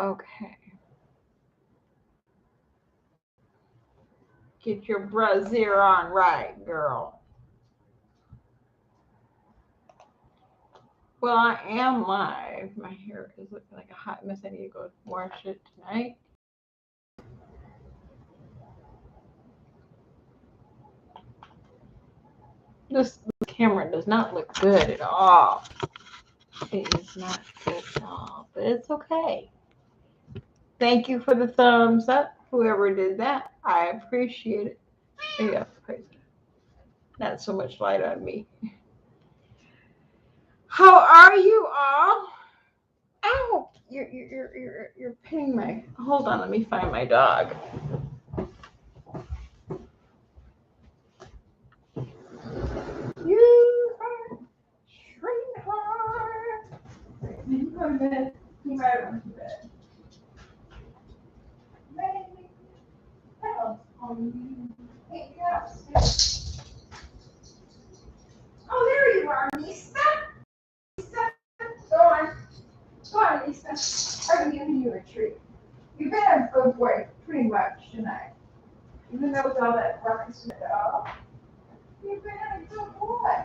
Okay. Get your brassiere on right, girl. Well, I am live. My hair is looking like a hot mess. I need to go wash it tonight. This camera does not look good at all. It is not good at all, but it's okay. Thank you for the thumbs up, whoever did that. I appreciate it. Yeah, not so much light on me. How are you all? Ow! You're pinning my. Hold on, let me find my dog. You are sweetheart. Did you go to bed? You might have went to bed. Maybe. Hey, yes. Oh, there you are, Lisa. Lisa, go on. Go on, Lisa. I'm giving you a treat. You've been a good boy pretty much tonight. Even though with all that ruckus and all, you've been a good boy.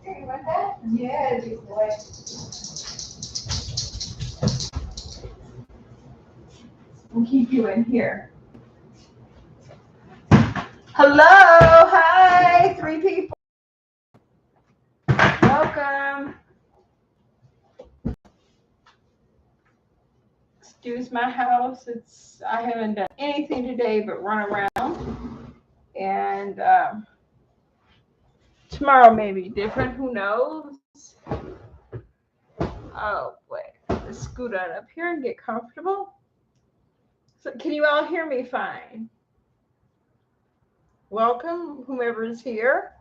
Here, you want that? Yeah, good boy. We'll keep you in here. Hello, hi, 3 people. Welcome. Excuse my house. I haven't done anything today but run around. And tomorrow may be different. Who knows? Oh boy. Let's scoot on up here and get comfortable. So can you all hear me fine? Welcome, whomever is here.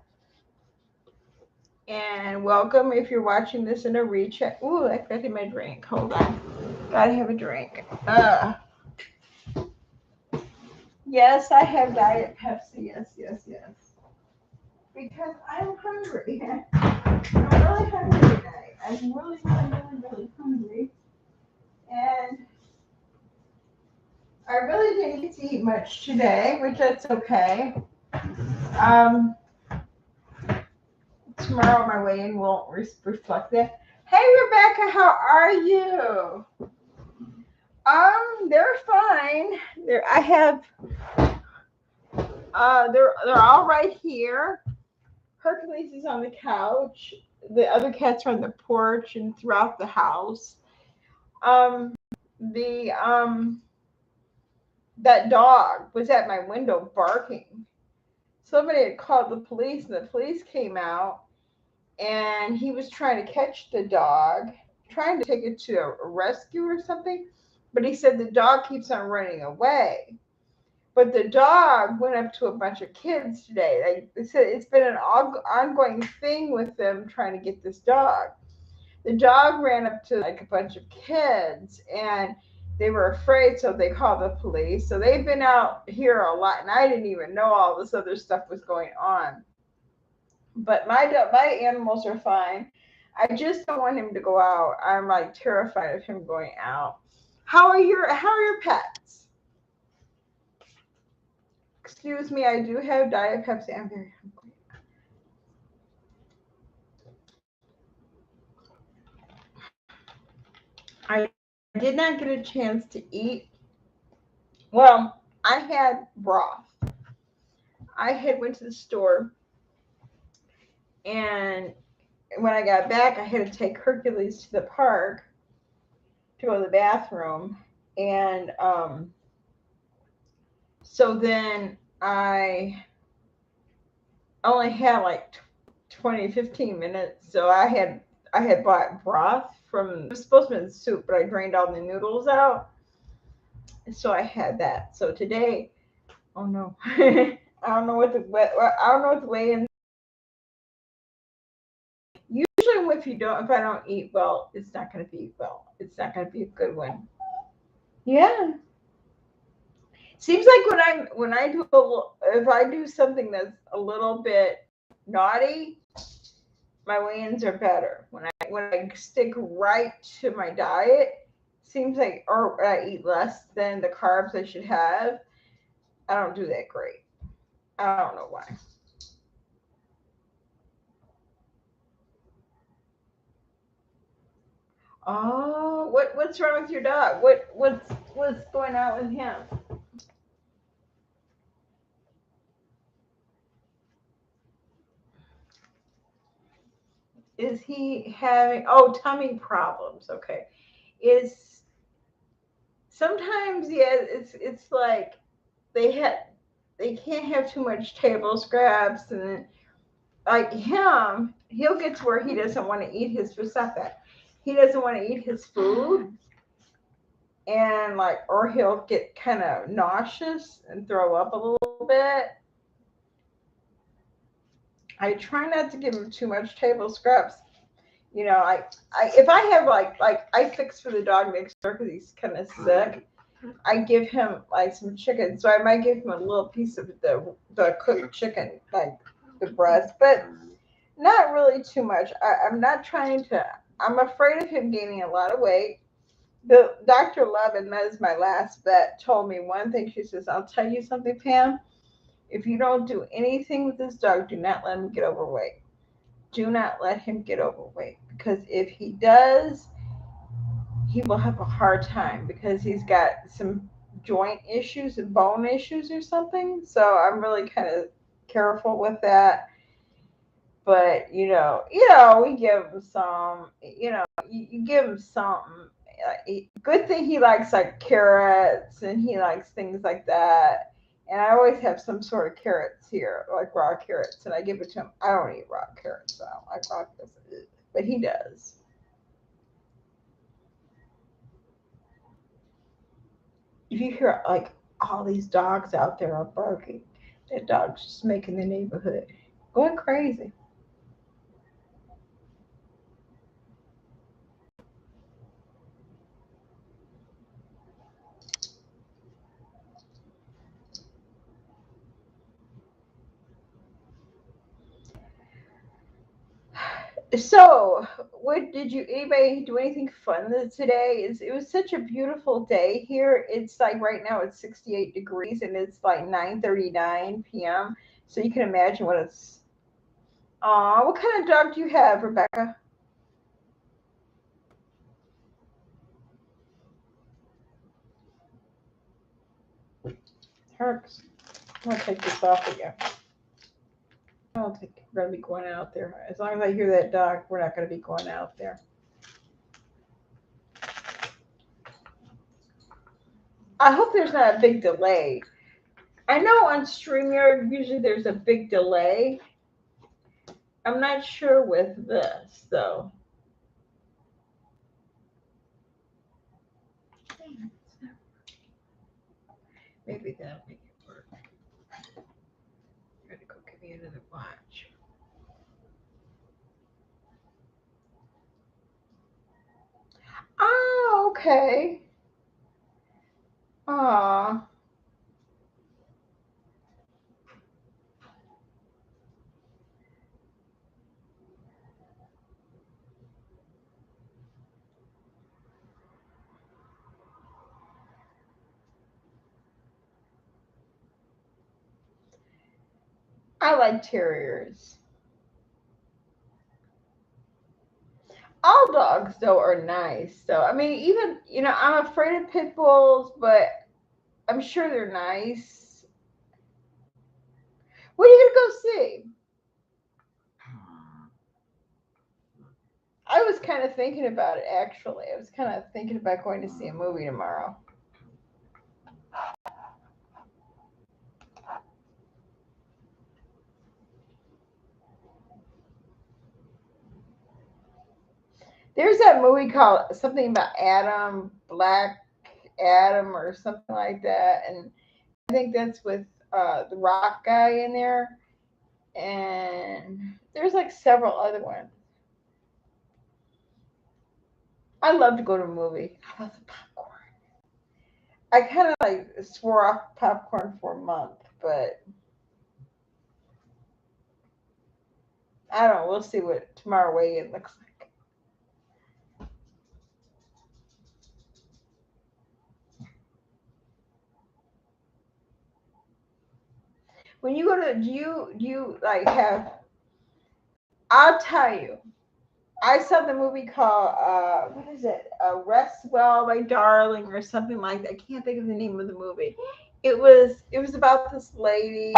And welcome if you're watching this in a recheck. Ooh, I got my drink. Hold on. Gotta have a drink. Yes, I have Diet Pepsi. Yes. Because I'm hungry. I'm really hungry tonight. I'm really hungry. And I really didn't get to eat much today, which that's okay. Tomorrow my weigh-in won't reflect that. Hey Rebecca, how are you? They're fine. They're all right here. Hercules is on the couch. The other cats are on the porch and throughout the house. That dog was at my window barking. Somebody had called the police, and the police came out, and he was trying to catch the dog, trying to take it to a rescue or something. But he said the dog keeps on running away. But the dog went up to a bunch of kids today. They said it's been an ongoing thing with them trying to get this dog. The dog ran up to like a bunch of kids and they were afraid, so they called the police. So they've been out here a lot, and I didn't even know all this other stuff was going on. But my animals are fine. I just don't want him to go out. I'm like terrified of him going out. How are your pets? Excuse me, I do have Diet Pepsi. I'm very hungry. I did not get a chance to eat. Well, I had broth. I had went to the store, and when I got back, I had to take Hercules to the park to go to the bathroom, and so then I only had like 15 minutes, so I had bought broth it was supposed to be soup, but I drained all the noodles out, so I had that. So today, oh no, I don't know what the weigh-in. Usually, if I don't eat well, it's not going to be well. It's not going to be a good one. Yeah. Seems like if I do something that's a little bit naughty, my weigh-ins are better. When I stick right to my diet, seems like, or I eat less than the carbs I should have. I don't do that great. I don't know why. Oh, what's wrong with your dog? What's going on with him? Is he having tummy problems? Okay. Is sometimes, yeah, it's like they had they can't have too much table scraps, and like him, he'll get to where he doesn't want to eat his food. Stop that. He doesn't want to eat his food, and like, or he'll get kind of nauseous and throw up a little bit. I try not to give him too much table scraps. I if I have like I fix for the dog next door because he's kind of sick. I give him like some chicken, so I might give him a little piece of the cooked chicken, like the breast, but not really too much. I'm not trying to. I'm afraid of him gaining a lot of weight. The Dr. Love, and that is my last vet, told me one thing. She says, "I'll tell you something, Pam. If you don't do anything with this dog, do not let him get overweight. Do not let him get overweight, because if he does, he will have a hard time because he's got some joint issues and bone issues or something. So I'm really kind of careful with that. But we give him some. You give him something. Good thing he likes like carrots and he likes things like that. And I always have some sort of carrots here, like raw carrots, and I give it to him. I don't eat raw carrots. So I don't like raw carrots, but he does. If you hear like all these dogs out there are barking, that dog's just making the neighborhood going crazy. So, what did you anybody do anything fun today? It was such a beautiful day here. It's like right now it's 68 degrees and it's like 9:39 p.m. So you can imagine what it's. Aw, what kind of dog do you have, Rebecca? Herx. I'm gonna take this off again. I don't think we're gonna be going out there. As long as I hear that dog, we're not gonna be going out there. I hope there's not a big delay. I know on StreamYard usually there's a big delay. I'm not sure with this though. Maybe that'll make it work. Gotta go get me another watch. Oh, okay. Aw, I like terriers. All dogs though are nice. So I mean, even I'm afraid of pit bulls, but I'm sure they're nice. What are you gonna go see? I was kind of thinking about it actually. I was kind of thinking about going to see a movie tomorrow. There's that movie called something about Adam, Black Adam, or something like that, and I think that's with the Rock guy in there. And there's like several other ones. I love to go to a movie. I love the popcorn. I kind of like swore off popcorn for a month, but I don't know. We'll see what tomorrow weigh-in looks like. When you go to, do you like have? I'll tell you. I saw the movie called what is it? Rest Well, My Darling, or something like that. I can't think of the name of the movie. It was about this lady,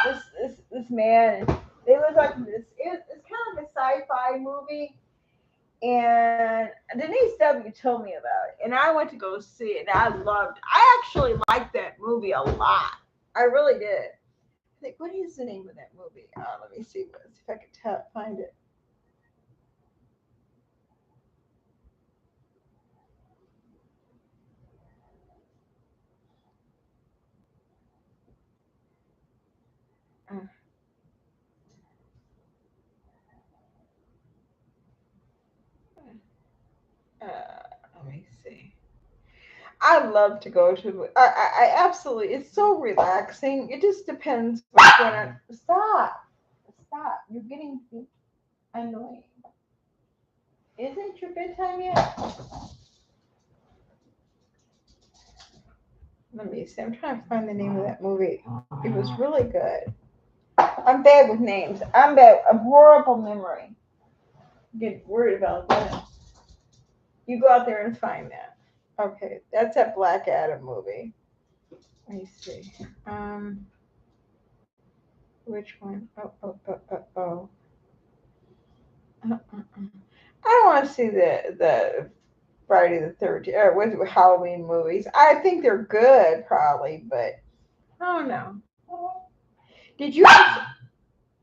this man. And they live like this. It's kind of a sci-fi movie, and Denise W told me about it, and I went to go see it. And I actually liked that movie a lot. I really did. I think, what is the name of that movie? Let me see. See if I can find it. Uh, let me see. I love to go to. I absolutely. It's so relaxing. It just depends what's going on. Stop. Stop. You're getting annoying. Isn't your bedtime yet? Let me see. I'm trying to find the name of that movie. It was really good. I'm bad with names. I'm bad. A horrible memory. Get worried about that. You go out there and find that. Okay, that's that Black Adam movie. Let me see. Which one? Oh. I don't want to see the Friday the 13th or with Halloween movies. I think they're good, probably, but I don't know. Did you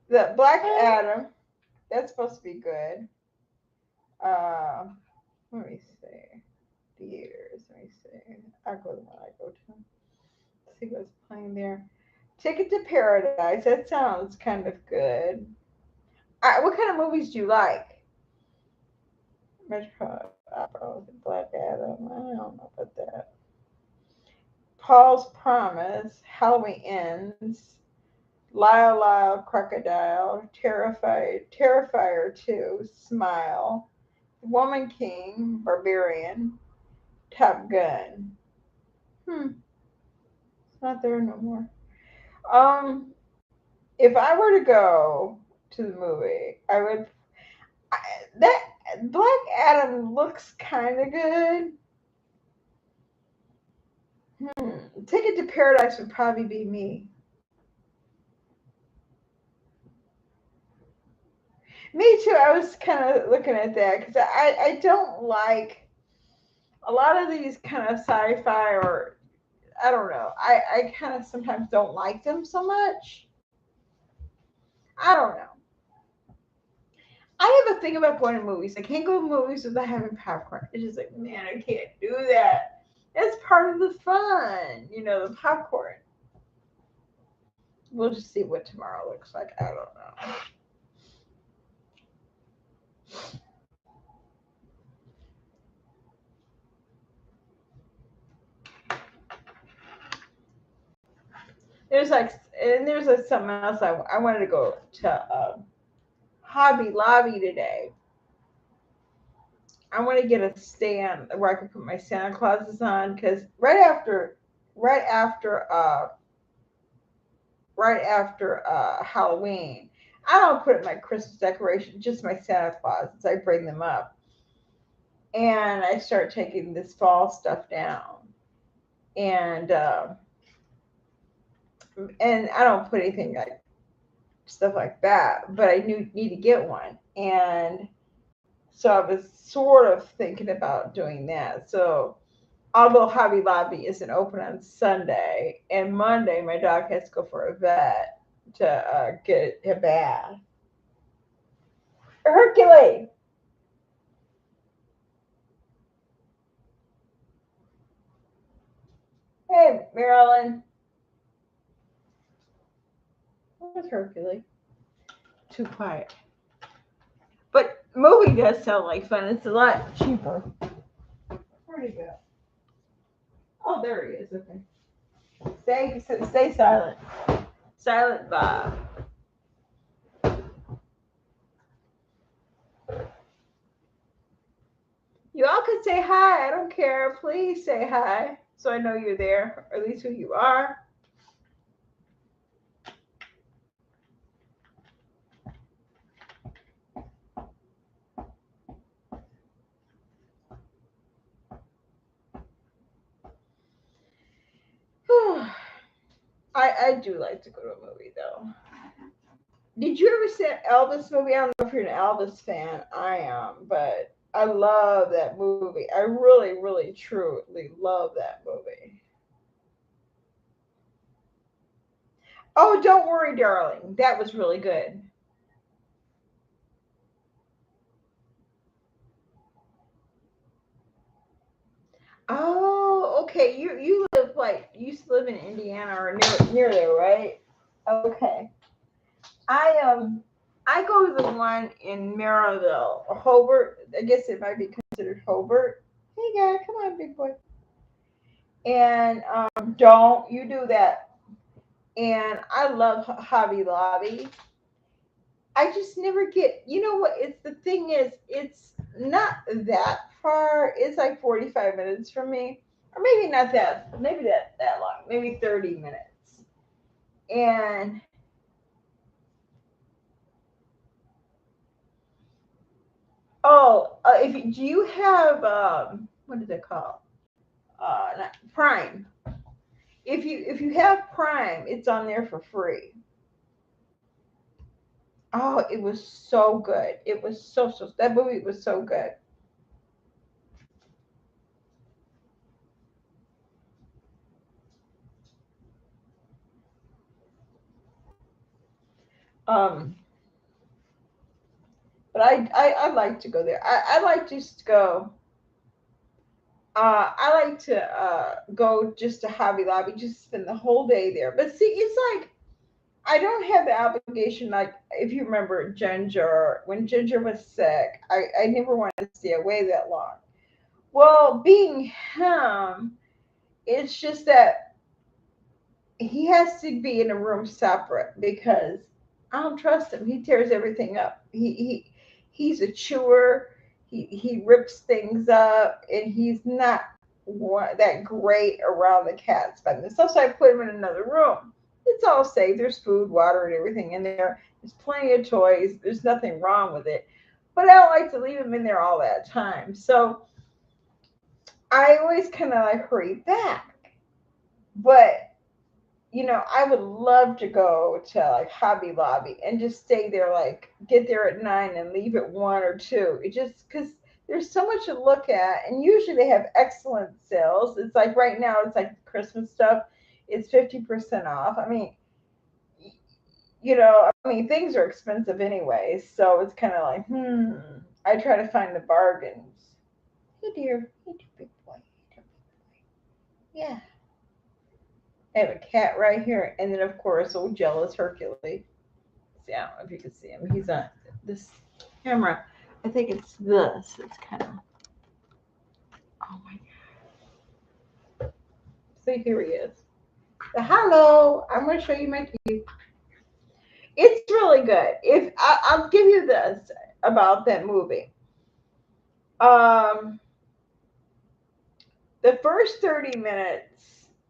the Black Adam? That's supposed to be good. Uh, let me see. Theaters. Let me see. I'll go to the one I go to. See what's playing there. Ticket to Paradise. That sounds kind of good. What kind of movies do you like? Metro Opera, Black Adam. I don't know about that. Paul's Promise, Halloween Ends, Lyle Lyle Crocodile, Terrifier 2, Smile, Woman King, Barbarian, Top Gun. It's not there no more. Um, if I were to go to the movie, I would. I, that Black Adam looks kind of good. Ticket to Paradise would probably be me. Me too. I was kind of looking at that because I don't like a lot of these kind of sci-fi or I don't know. I kind of sometimes don't like them so much. I don't know. I have a thing about going to movies. I can't go to movies without having popcorn. It's just like, man, I can't do that. That's part of the fun, the popcorn. We'll just see what tomorrow looks like. I don't know. There's like, and there's something else I wanted to go to Hobby Lobby today. I want to get a stand where I can put my Santa Clauses on because right after, Halloween, I don't put my Christmas decoration, just my Santa Clauses. I bring them up and I start taking this fall stuff down, and I don't put anything like stuff like that, but I need to get one, and so I was sort of thinking about doing that. So although Hobby Lobby isn't open on Sunday and Monday, my dog has to go for a vet to get a bath. Hercules, hey Marilyn, where's Hercules? Too quiet. But movie does sound like fun. It's a lot cheaper. Where'd he go? Oh, there he is. Okay. Stay silent. Silent Bob. say hi. I don't care. Please say hi so I know you're there, or at least who you are. I do like to go to a movie though. Did you ever see an Elvis movie? I don't know if you're an Elvis fan. I am, but I love that movie. I really, really, truly love that movie. Oh, don't worry, darling. That was really good. Oh, okay. You live like you used to live in Indiana or near there, right? Okay. I go to the one in Maryville, Hobart. I guess it might be considered Hobart. Hey guy, come on, big boy. And don't you do that. And I love Hobby Lobby. I just never get. You know what? It's the thing is, it's not that far. It's like 45 minutes from me, or maybe not that. Maybe that long. Maybe 30 minutes. And oh, if do you have what is it called? Not Prime. If you have Prime, it's on there for free. Oh, it was so good. It was so that movie was so good. Um, but I like to go there. I like just to go. I like to go just to Hobby Lobby, just spend the whole day there. But see, it's like I don't have the obligation. Like if you remember Ginger, when Ginger was sick, I never wanted to stay away that long. Well, being him, it's just that he has to be in a room separate because I don't trust him. He tears everything up. He's a chewer. He rips things up, and he's not that great around the cats by themselves. So I put him in another room. It's all safe. There's food, water, and everything in there. There's plenty of toys. There's nothing wrong with it. But I don't like to leave him in there all that time. So I always kind of like hurry back. But I would love to go to like Hobby Lobby and just stay there, like get there at 9 and leave at 1 or 2. It just because there's so much to look at, and usually they have excellent sales. It's like right now, it's like Christmas stuff. It's 50% off. I mean, things are expensive anyway, so it's kind of like, I try to find the bargains. Hey dear, hey dear big boy, hey dear big boy. Yeah. I have a cat right here, and then of course, old jealous Hercules. See, I don't know if you can see him. He's on this camera. I think it's this. It's kind of. Oh my God! See, here he is. Hello, I'm going to show you my teeth. It's really good. If I'll give you this about that movie. Um, the first 30 minutes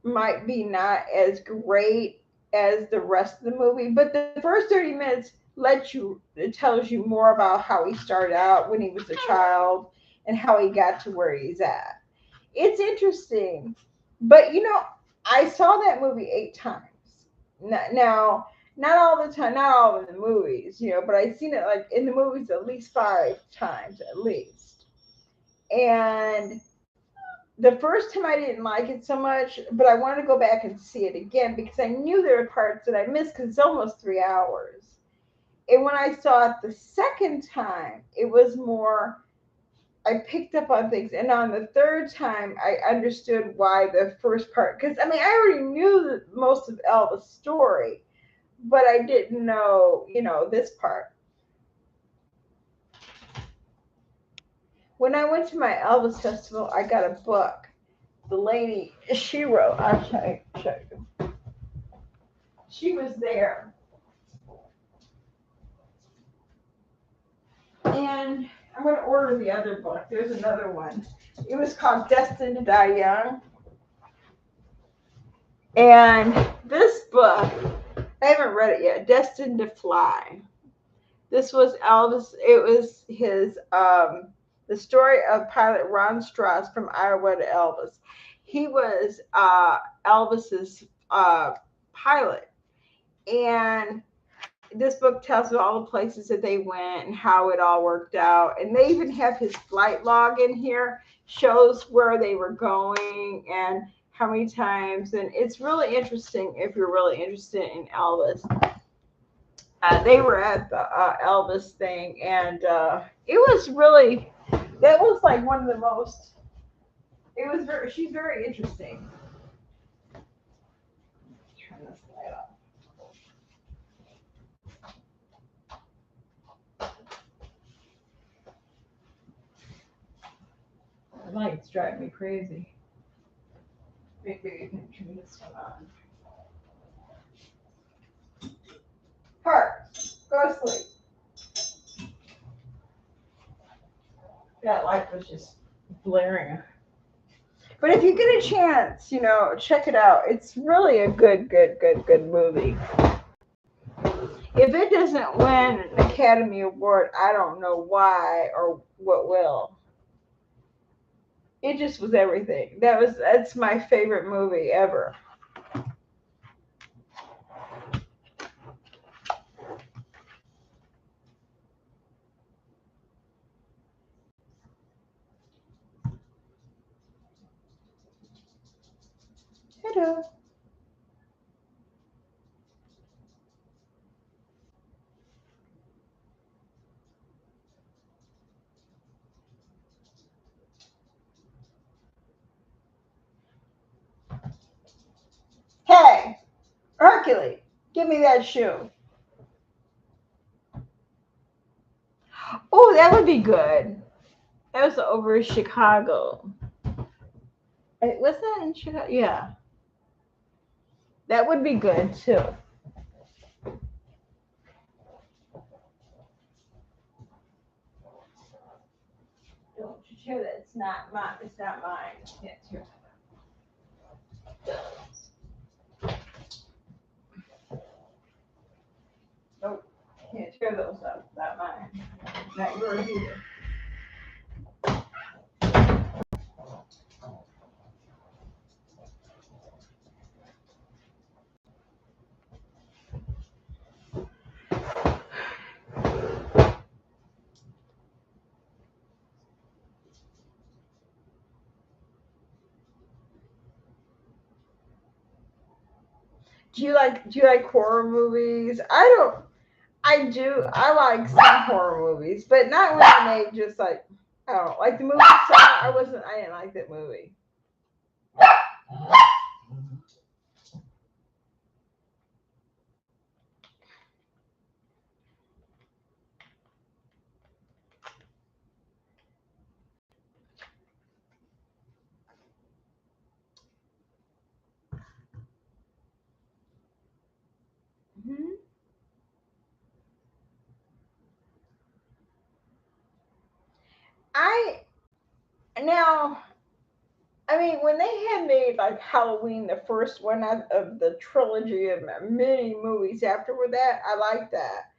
might be not as great as the rest of the movie, but the first 30 minutes it tells you more about how he started out when he was a child and how he got to where he's at. It's interesting, but I saw that movie 8 times. Now, not all the time, not all of the movies, but I've seen it like in the movies at least 5 times at least. And the first time I didn't like it so much, but I wanted to go back and see it again because I knew there were parts that I missed because it's almost 3 hours. And when I saw it the second time, it was more, I picked up on things. And on the third time, I understood why the first part, because I already knew most of Elva's story, but I didn't know, this part. When I went to my Elvis festival, I got a book. The lady, she wrote, I'll show you. She was there. And I'm going to order the other book. There's another one. It was called Destined to Die Young. And this book, I haven't read it yet, Destined to Fly. This was Elvis. It was his, the story of pilot Ron Strauss from Iowa to Elvis. He was Elvis's pilot. And this book tells all the places that they went and how it all worked out. And they even have his flight log in here, shows where they were going and how many times. And it's really interesting if you're really interested in Elvis. They were at the Elvis thing, and it was really, that was like one of the most, it was very, she's very interesting. Turn this light off. The lights drive me crazy. Maybe you can turn this one on. Heart, go to sleep. That light was just blaring. But if you get a chance, check it out. It's really a good movie. If it doesn't win an Academy Award, I don't know why or what will. It just was everything. That's my favorite movie ever. Hello. Hey, Hercules, give me that shoe. Oh, that would be good. That was over Chicago. Was that in Chicago? Yeah. That would be good too. Don't you hear that? It's not mine. It's not mine. I can't hear that. Nope. Can't tear those up. Not mine. Not yours either. Do you like horror movies? I do. I like some horror movies, but not when they just like, I don't know, like the movie Saw. I didn't like that movie. Mm-hmm. I now, I mean, when they had made like Halloween, the first one of the trilogy of many movies afterward, that I liked that.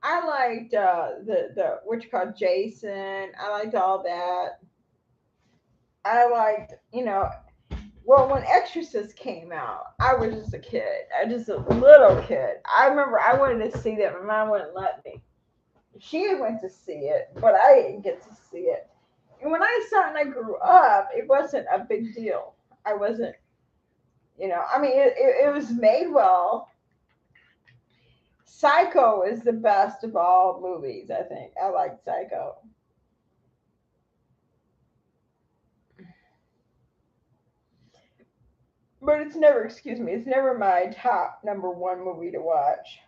I liked the what you call Jason. I liked all that. I liked, well, when Exorcist came out, I was just a kid. I just a little kid. I remember I wanted to see that. My mom wouldn't let me. She went to see it, but I didn't get to see it. And when I saw it and I grew up, it wasn't a big deal. I wasn't, I mean, it was made well. Psycho is the best of all movies, I think. I like Psycho. But it's never, excuse me, it's never my top number one movie to watch.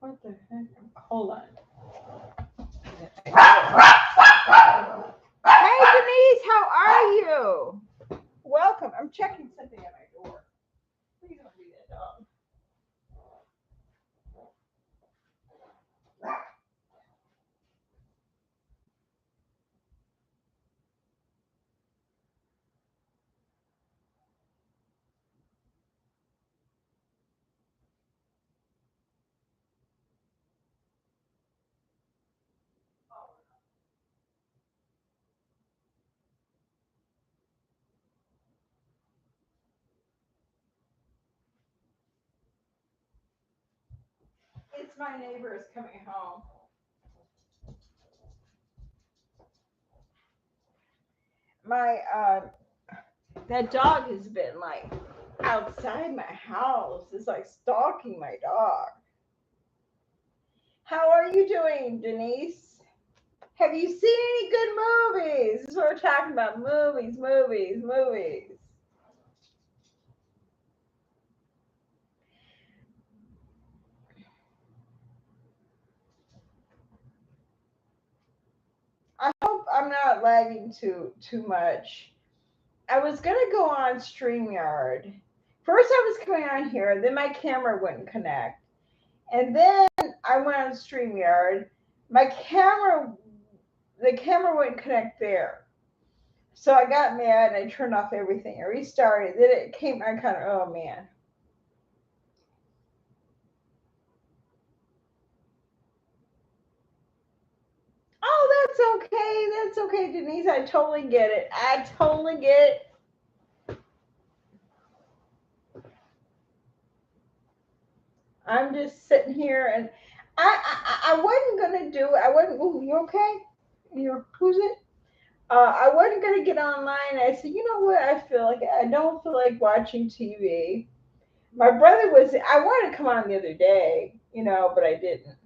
What the heck? Hold on. Hey Denise, how It's my neighbors coming home. My that dog has been like outside my house. It's like stalking my dog. How are you doing, Denise? Have you seen any good movies? This is what we're talking about. Movies, movies, movies. I hope I'm not lagging too much. I was gonna go on StreamYard. First I was coming on here, then my camera wouldn't connect. And then I went on StreamYard. My camera the camera wouldn't connect there. So I got mad and I turned off everything. I restarted. Then it came I kind of oh man. Oh, that's okay. That's okay, Denise. I totally get it. I totally get it. I'm just sitting here and I wasn't gonna do it. I wasn't. Ooh, you okay? You're who's it? I wasn't gonna get online. I said, you know what? I don't feel like watching TV. My brother was. I wanted to come on the other day, but I didn't.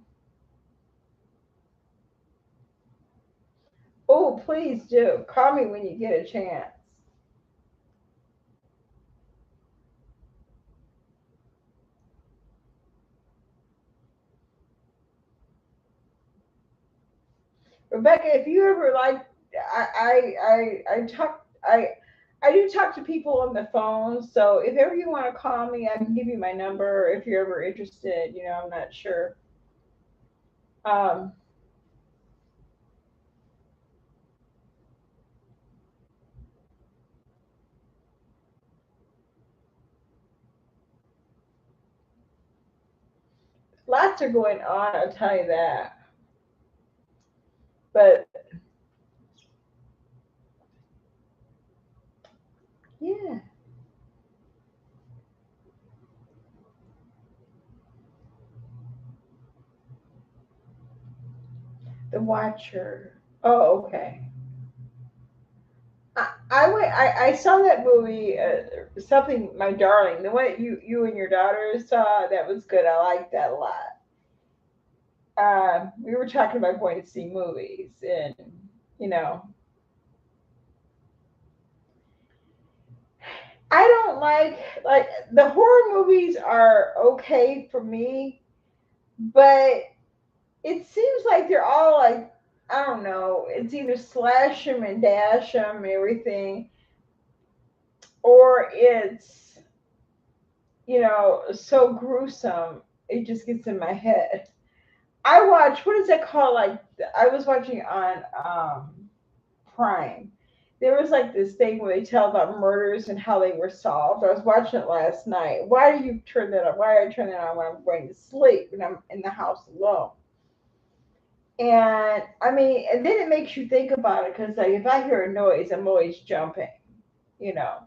Oh, please do call me when you get a chance. Rebecca, if you ever like, I talk, I do talk to people on the phone. So if ever you want to call me, I can give you my number if you're ever interested. I'm not sure. Um, Lots are going on. I'll tell you that. But yeah, The Watcher. Oh, okay. I saw that movie, something, My Darling, the one that you and your daughter saw. That was good. I liked that a lot. We were talking about going to see movies, and you know, I don't like the horror movies are okay for me, but it seems like they're all like I don't know. It's either slash them and dash them, everything, or it's so gruesome. It just gets in my head. I watch what is it called? Like I was watching on Prime. There was like this thing where they tell about murders and how they were solved. I was watching it last night. Why do you turn that on? Why do I turn that on when I'm going to sleep and I'm in the house alone? And I mean, and then it makes you think about it because like if I hear a noise, I'm always jumping. You know,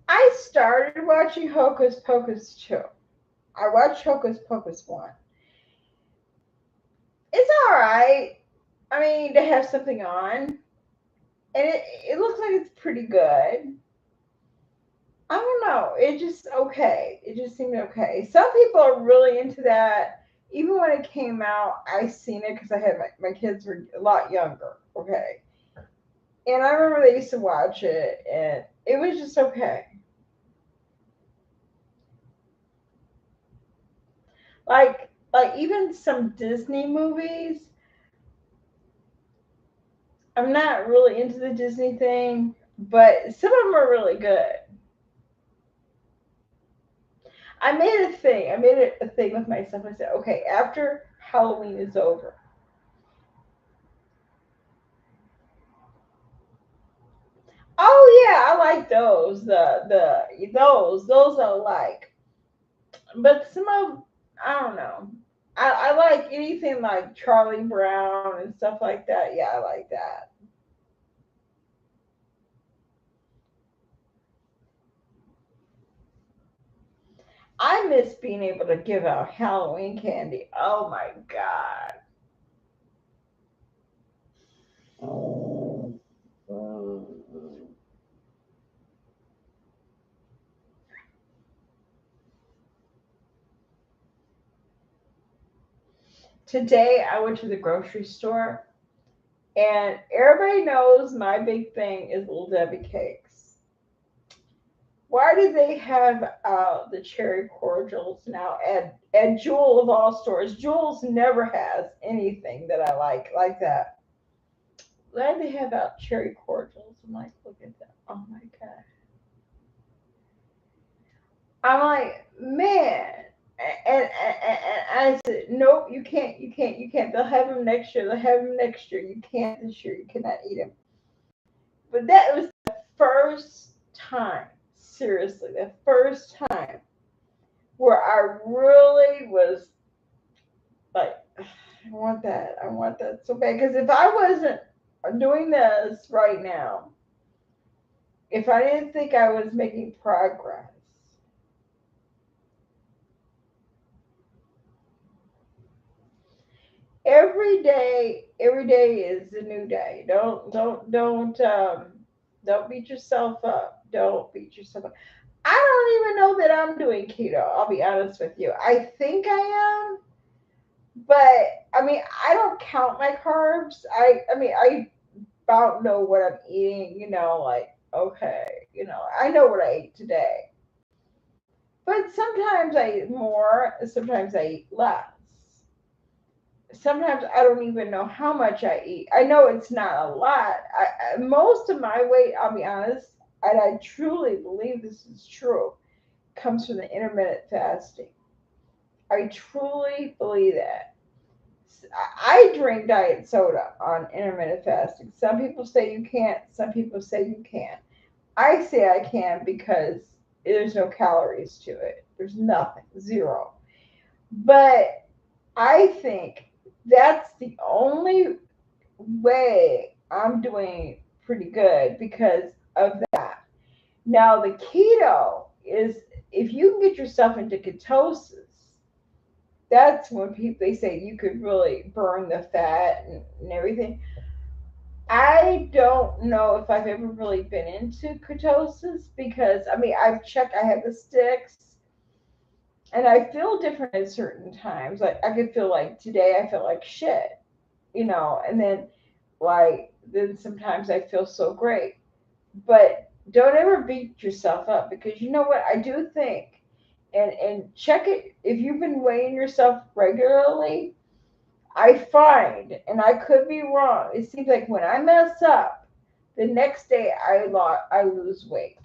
I started watching Hocus Pocus 2. I watched Hocus Pocus 1. It's all right. I mean, to have something on, and it looks like it's pretty good. I don't know. It just okay. It just seemed okay. Some people are really into that. Even when it came out, I seen it because I had my kids were a lot younger. Okay, and I remember they used to watch it, and it was just okay. Like even some Disney movies. I'm not really into the Disney thing, but some of them are really good. I made a thing. I made a thing with myself. I said, okay, after Halloween is over. Oh yeah, I like those. Those I like. But some of I don't know. I like anything like Charlie Brown and stuff like that. Yeah, I like that. I miss being able to give out Halloween candy. Oh my God. Today I went to the grocery store and everybody knows my big thing is Little Debbie cakes. Why do they have the cherry cordials now at Jewel of all stores? Jewel's never has anything that I like that. Why do they have out cherry cordials? I'm like, look at that. Oh my God. I'm like, man. And I said, nope, you can't. They'll have them next year. They'll have them next year. You can't this year. You cannot eat them. But that was the first time, seriously, the first time where I really was like, I want that so bad. Because if I wasn't doing this right now, if I didn't think I was making progress, every day is a new day. Don't beat yourself up. Don't beat yourself up. I don't even know that I'm doing keto. I'll be honest with you. I think I am, but I mean, I don't count my carbs. I mean, I about know what I'm eating. Like okay, I know what I ate today. But sometimes I eat more. Sometimes I eat less. Sometimes I don't even know how much I eat. I know it's not a lot. Most of my weight, I'll be honest, and I truly believe this is true, comes from the intermittent fasting. I truly believe that. I drink diet soda on intermittent fasting. Some people say you can't, some people say you can. I say I can because there's no calories to it. There's nothing, zero. But I think that's the only way I'm doing pretty good because of that. Now, the keto is if you can get yourself into ketosis, that's when people they say you could really burn the fat and everything. I don't know if I've ever really been into ketosis because I mean I've checked. I have the sticks, and I feel different at certain times. Like I could feel like today I feel like shit, and then sometimes I feel so great. But don't ever beat yourself up because you know what I do think, and check it if you've been weighing yourself regularly. I find, and I could be wrong. It seems like when I mess up, the next day I lose weight.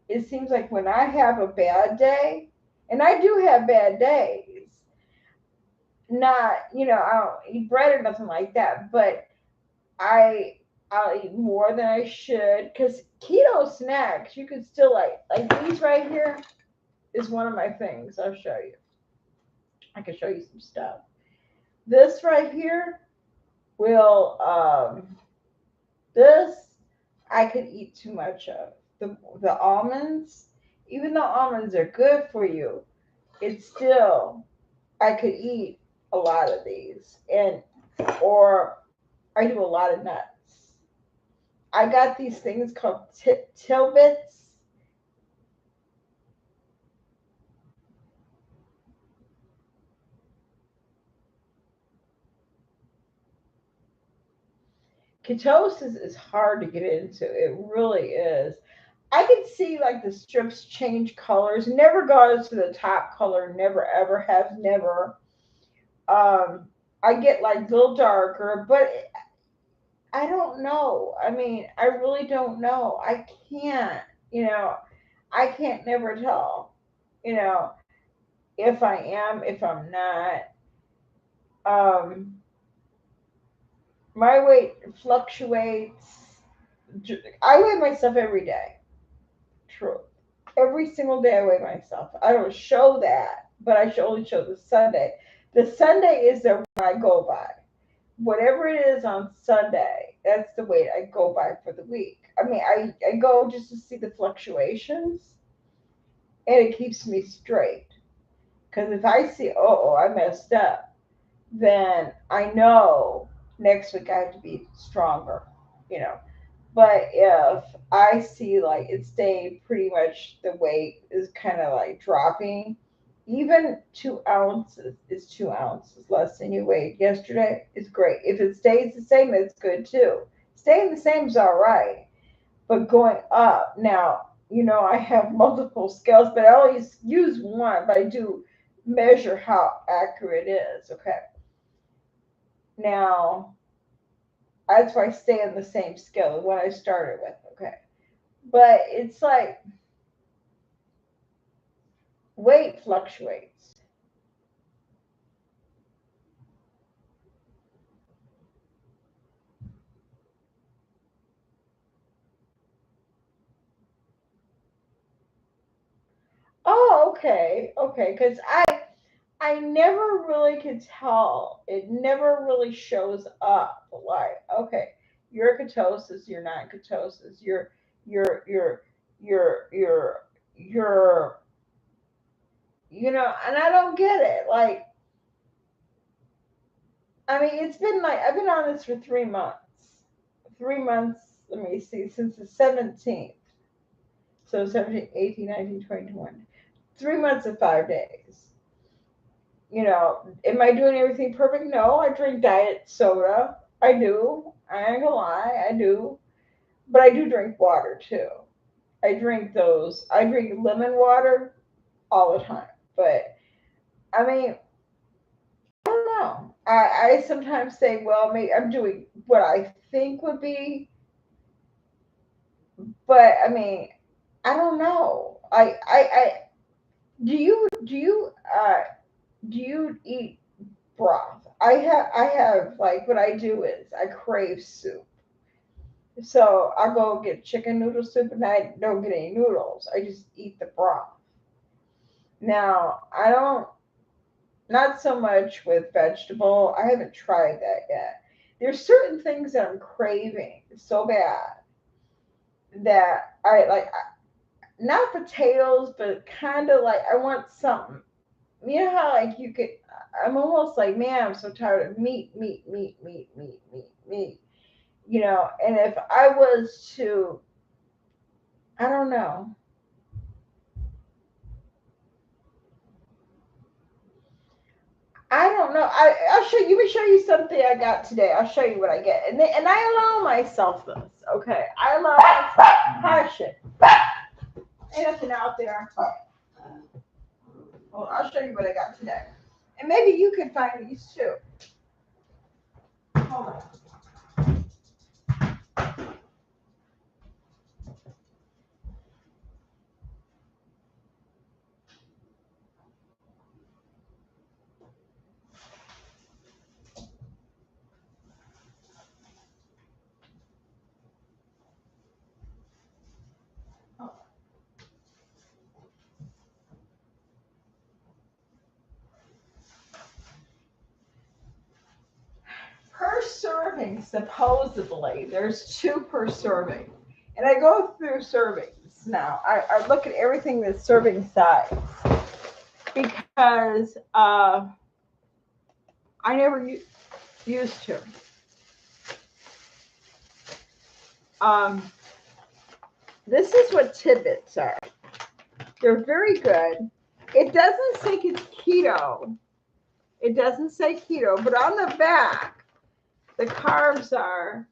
It seems like when I have a bad day, and I do have bad days. Not, I don't eat bread or nothing like that, but I I'll eat more than I should because keto snacks you can still like these right here is one of my things. I'll show you. I can show you some stuff. This right here will this I could eat too much of. The almonds, even though almonds are good for you, it's still I could eat a lot of these and or I do a lot of nuts. I got these things called tilbits. Ketosis is hard to get into. It really is. I can see like the strips change colors. Never goes to the top color. Never ever have never. I get like a little darker, but I don't know. I mean, I really don't know. I can't. You know, I can't never tell. You know, if I am, if I'm not. Um, my weight fluctuates. I weigh myself every day. True. Every single day I weigh myself. I don't show that, but I should only show the Sunday. The Sunday is the one I go by. Whatever it is on Sunday, that's the weight I go by for the week. I mean, I go just to see the fluctuations, and it keeps me straight. Because if I see, oh, I messed up, then I know next week I have to be stronger, you know. But if I see like it stayed pretty much the weight is kind of like dropping, even 2 ounces is 2 ounces less than you weighed yesterday is great. If it stays the same, it's good too. Staying the same is all right, but going up now, I have multiple scales, but I always use one, but I do measure how accurate it is. Okay. Now, that's why I stay on the same scale, the one I started with. Okay. But it's like weight fluctuates. Oh, okay. Okay. Because I never really could tell. It never really shows up. Like, okay, you're ketosis, you're not ketosis, you're, you're, you're, you're, and I don't get it. Like, I mean, it's been like, I've been on this for 3 months. 3 months, let me see, since the 17th. So 17, 18, 19, 20, 21. 3 months and 5 days. Am I doing everything perfect? No, I drink diet soda. I do. I ain't gonna lie, I do. But I do drink water too. I drink lemon water all the time. But I mean, I don't know. I sometimes say, well, maybe I'm doing what I think would be, but I mean, I don't know. Do you eat broth? I have like what I do is I crave soup. So I'll go get chicken noodle soup and I don't get any noodles. I just eat the broth. Now, I don't, not so much with vegetable. I haven't tried that yet. There's certain things that I'm craving so bad that I like, not potatoes, but kind of like I want something. You know how like you could, I'm almost like, man, I'm so tired of meat, meat, meat, meat, meat, meat, meat. And if I was to, I don't know. I don't know. I'll show you. Let me show you something I got today. I'll show you what I get, and I allow myself this. Okay, I allow myself. Hush it. Ain't nothing out there. Well, I'll show you what I got today, and maybe you can find these too. Hold on. Per serving, supposedly, there's two per serving. And I go through servings now. I look at everything that's serving size because I never used to. Um, this is what tidbits are. They're very good. It doesn't say it's keto. It doesn't say keto, but on the back, the carbs are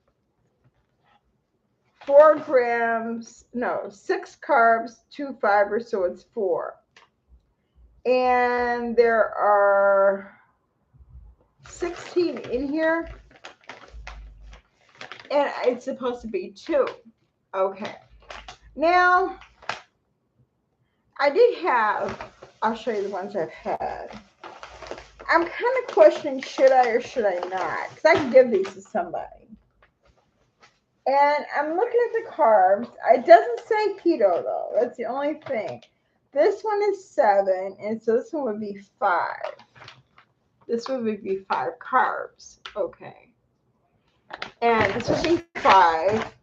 4 grams, no, 6 carbs, 2 fibers, so it's 4. And there are 16 in here, and it's supposed to be 2. Okay. Now, I did have, I'll show you the ones I've had. I'm kind of questioning, should I or should I not? Because I can give these to somebody. And I'm looking at the carbs. It doesn't say keto, though. That's the only thing. This one is 7, and so this one would be 5. This would be 5 carbs. Okay. And this would be 5.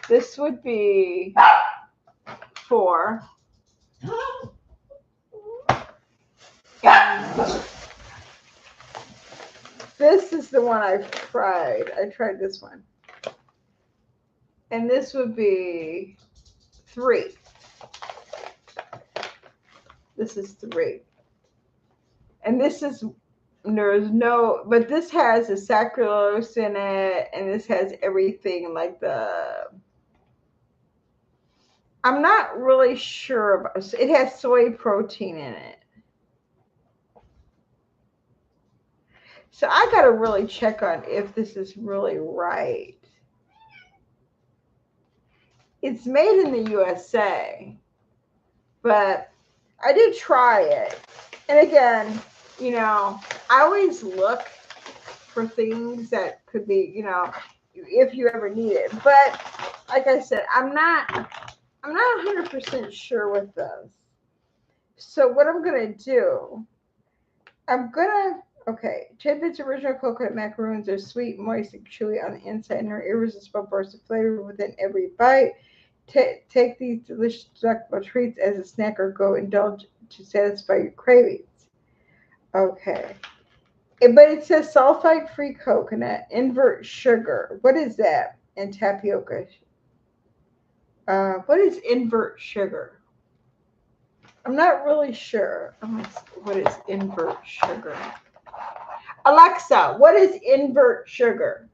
This would be 4. This is the one I've tried. I tried this one. And this would be 3. This is 3. And this is, there's no, but this has the saccharose in it, and this has everything like I'm not really sure about, it has soy protein in it. So I got to really check on if this is really right. It's made in the USA, but I did try it. And again, I always look for things that could be, if you ever need it. But like I said, I'm not 100% sure with this. So what I'm going to do, Tidbits original coconut macaroons are sweet, moist, and chewy on the inside and are irresistible bursts of flavor within every bite. Take these delicious delectable treats as a snack or go indulge to satisfy your cravings. Okay. But it says sulfite-free coconut, invert sugar. What is that? And tapioca. What is invert sugar? I'm not really sure. What is invert sugar? Alexa, what is invert sugar?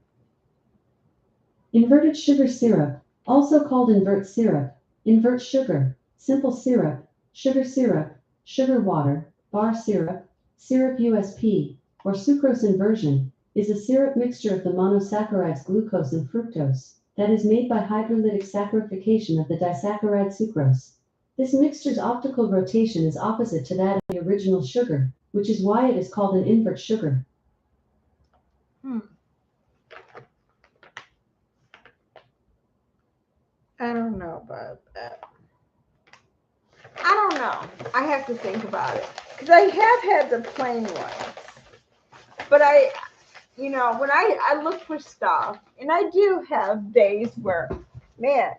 Inverted sugar syrup, also called invert syrup, invert sugar, simple syrup, sugar water, bar syrup, syrup USP, or sucrose inversion, is a syrup mixture of the monosaccharides glucose and fructose that is made by hydrolytic saccharification of the disaccharide sucrose. This mixture's optical rotation is opposite to that of the original sugar, which is why it is called an invert sugar. I don't know about that. I don't know. I have to think about it. Because I have had the plain ones. But when I look for stuff, and I do have days where, man,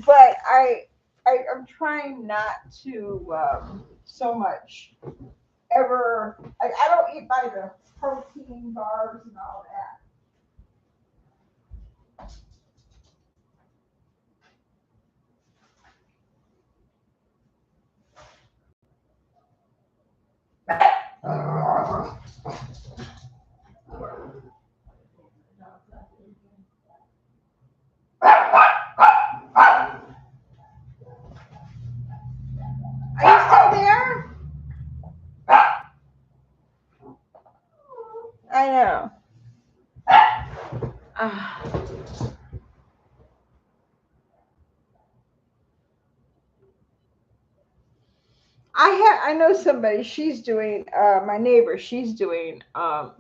but I'm trying not to so much ever. I don't eat by the protein bars and all that. Are you still there? I know. I know somebody. She's doing my neighbor. She's doing keto.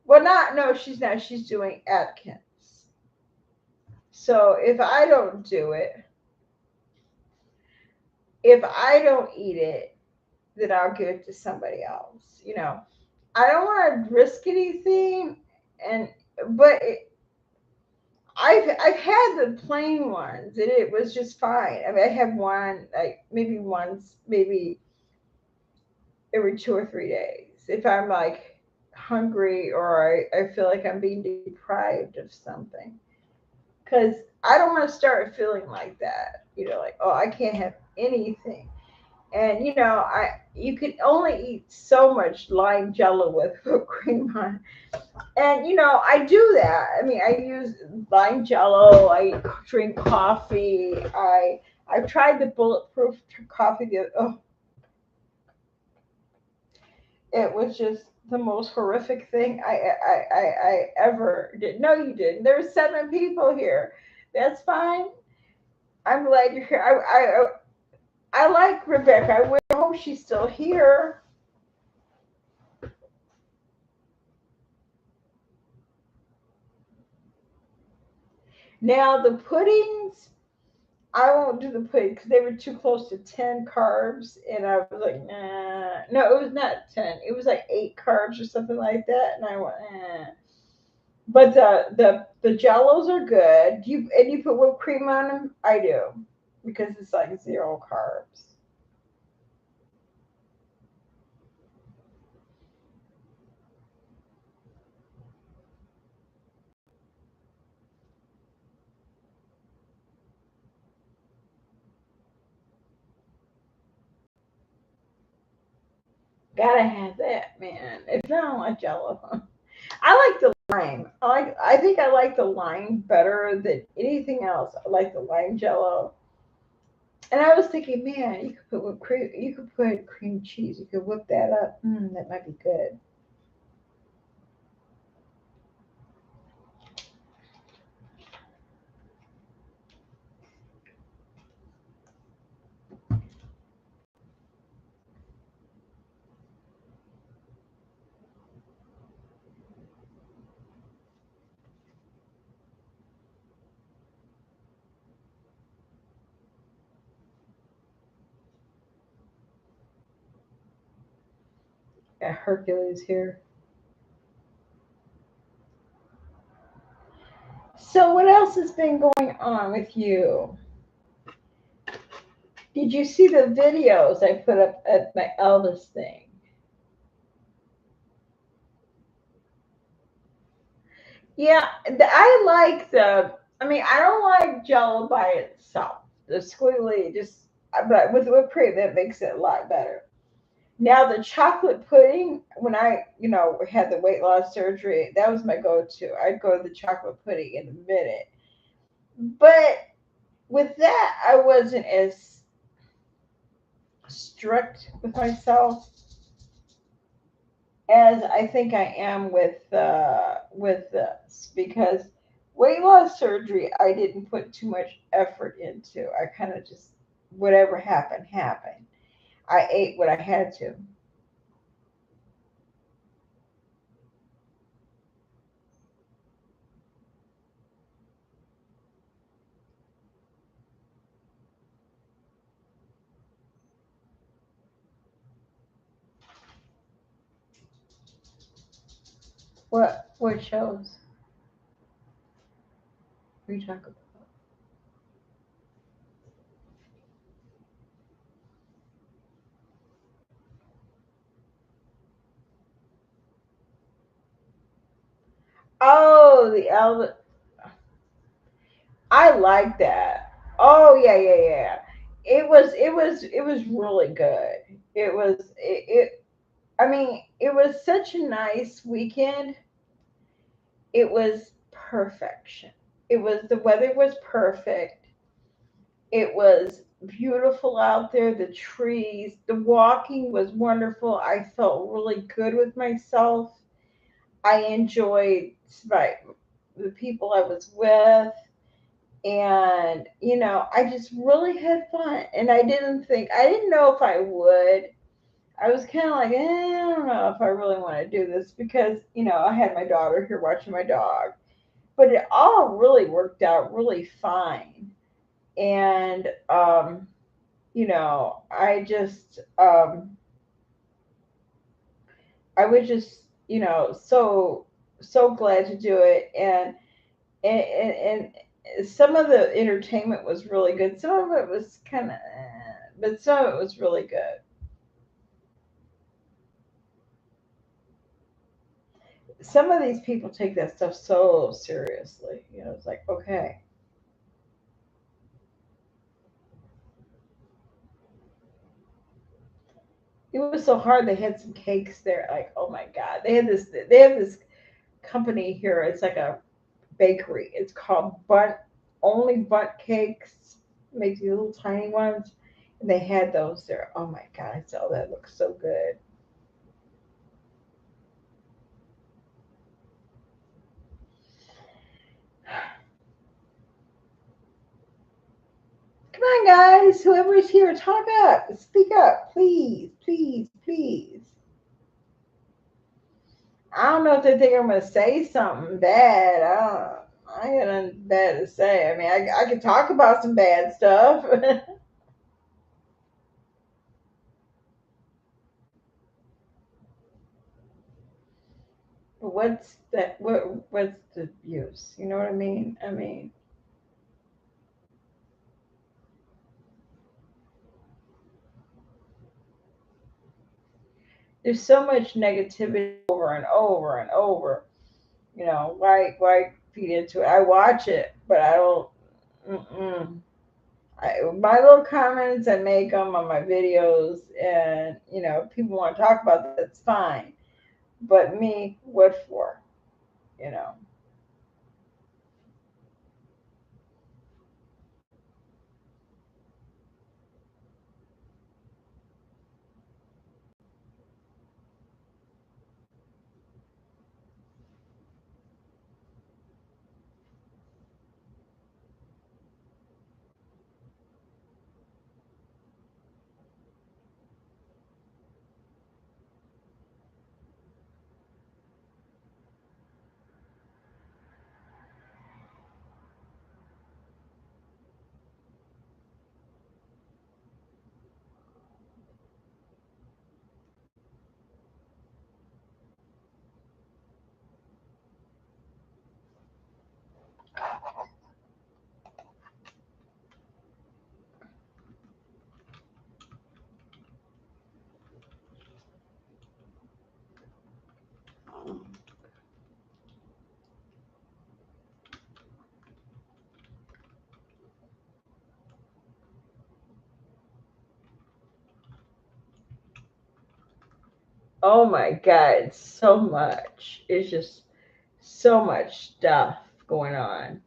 Well, no, she's not. She's doing Atkins. So if I don't do it, if I don't eat it, then I'll give it to somebody else. I don't want to risk anything, but I've had the plain ones, and it was just fine. I mean, I have one like maybe once, maybe every 2 or 3 days if I'm like hungry or I feel like I'm being deprived of something. Because I don't want to start feeling like that. Like, oh, I can't have anything. And you can only eat so much lime jello with whipped cream on. And I do that. I mean, I use lime jello. I drink coffee. I've tried the bulletproof coffee. It was just the most horrific thing I ever did. No, you didn't. There's 7 people here. That's fine. I'm glad you're here. I like Rebecca. I hope she's still here. Now the puddings, I won't do the pudding because they were too close to 10 carbs, and I was like, nah. No, it was not 10. It was like 8 carbs or something like that, and I went, eh. But the jellos are good. You put whipped cream on them? I do, because it's like 0 carbs. Gotta have that, man. If not, I don't like Jello. I like the lime. I think I like the lime better than anything else. I like the lime Jello. And I was thinking, man, you could put whipped cream. You could put cream cheese. You could whip that up. That might be good. Got Hercules here. So what else has been going on with you? Did you see the videos I put up at my Elvis thing? Yeah, I like the. I mean, I don't like Jello by itself. The squiggly, just but with whipped cream, that makes it a lot better. Now the chocolate pudding, when I had the weight loss surgery, that was my go-to. I'd go to the chocolate pudding in a minute. But with that, I wasn't as strict with myself as I think I am with this because weight loss surgery I didn't put too much effort into. I kind of just whatever happened happened. I ate what I had to. What shows we talk about? Oh, the Elvis. I like that. Oh yeah, yeah, yeah. It was really good. It I mean, it was such a nice weekend. It was perfection. It was the weather was perfect. It was beautiful out there, the trees, the walking was wonderful. I felt really good with myself. I enjoyed my the people I was with and I just really had fun and I didn't know if I would. I was kind of like, I don't know if I really want to do this because I had my daughter here watching my dog, but it all really worked out really fine. And I just I was just so glad to do it. And some of the entertainment was really good. Some of it was kind of, but some of it was really good. Some of these people take that stuff so seriously. It's like, okay. It was so hard. They had some cakes there. Like, oh my God. They have this company here. It's like a bakery. It's called Bunt Cakes. Makes these little tiny ones. And they had those there. Oh my God. I saw that. Looks so good. Come on, guys. Whoever's here, talk up. Speak up. Please, please, please. I don't know if they think I'm going to say something bad. I ain't got nothing bad to say. I mean, I could talk about some bad stuff. But what's that? What's the use? You know what I mean? I mean, there's so much negativity over and over and over. Why feed into it? I watch it, but I don't. Mm-mm. My little comments, I make them on my videos, and people want to talk about that, it's fine. But me, what for? You know. Oh my God, it's so much. It's just so much stuff going on.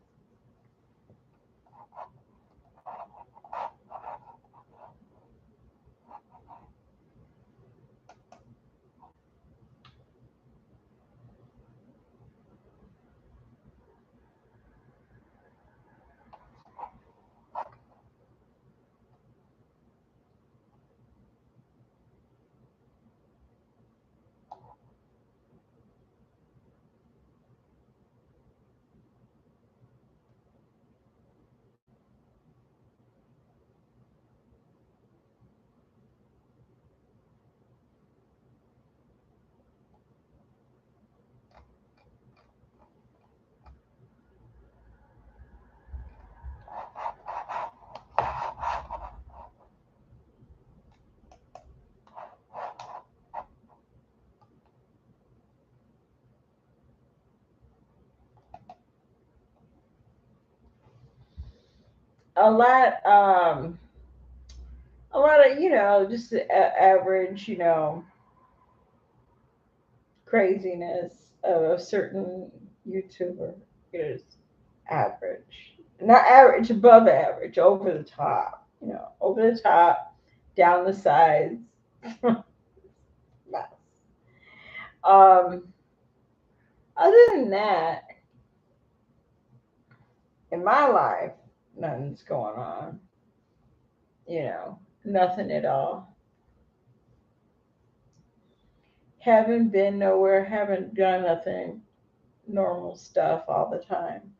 A lot, a lot of just the average, craziness of a certain YouTuber is average. Not average, above average, over the top. Over the top, down the sides. Mess. Um, Other than that, in my life, nothing's going on. Nothing at all. Haven't been nowhere, haven't done nothing, normal stuff all the time.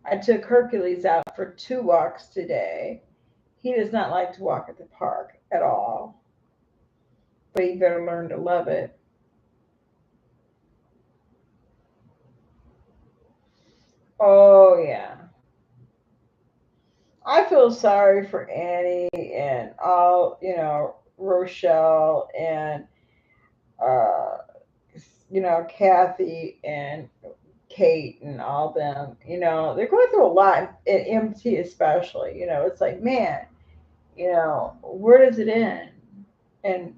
I took Hercules out for 2 walks today. He does not like to walk at the park at all, but you better learn to love it. Oh, yeah. I feel sorry for Annie and all, Rochelle and, uh, Kathy and Kate and all them. They're going through a lot, and MT especially. It's like, man, where does it end? And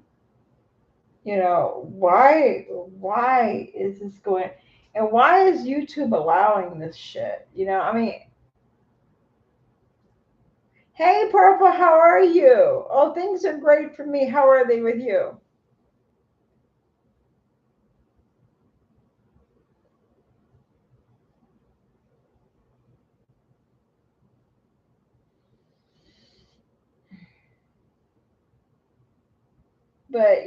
why is this going, and why is YouTube allowing this shit? I mean, hey Purple, how are you? Oh, things are great for me. How are they with you? But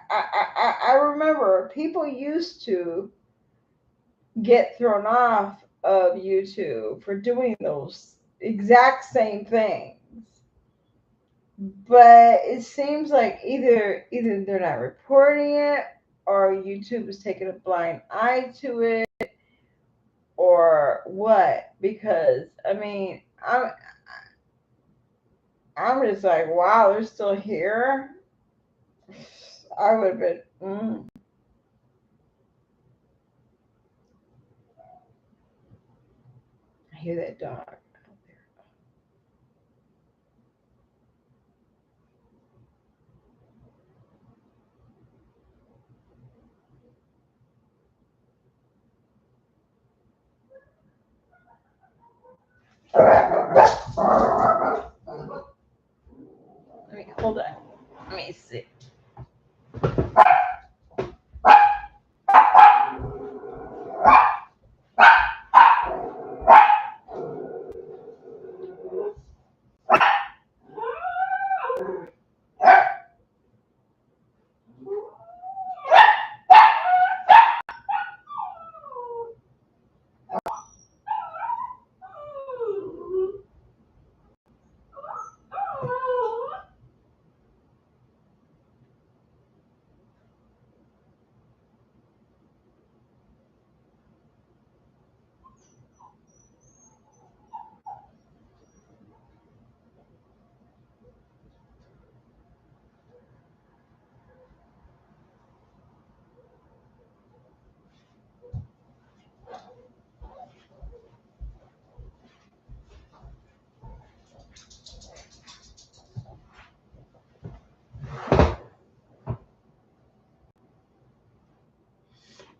I remember people used to get thrown off of YouTube for doing those exact same things. But it seems like either they're not reporting it, or YouTube is taking a blind eye to it, or what. Because I mean, I'm just like, wow, they're still here. I would have been, hear that dog out there. Let me hold on. Let me see.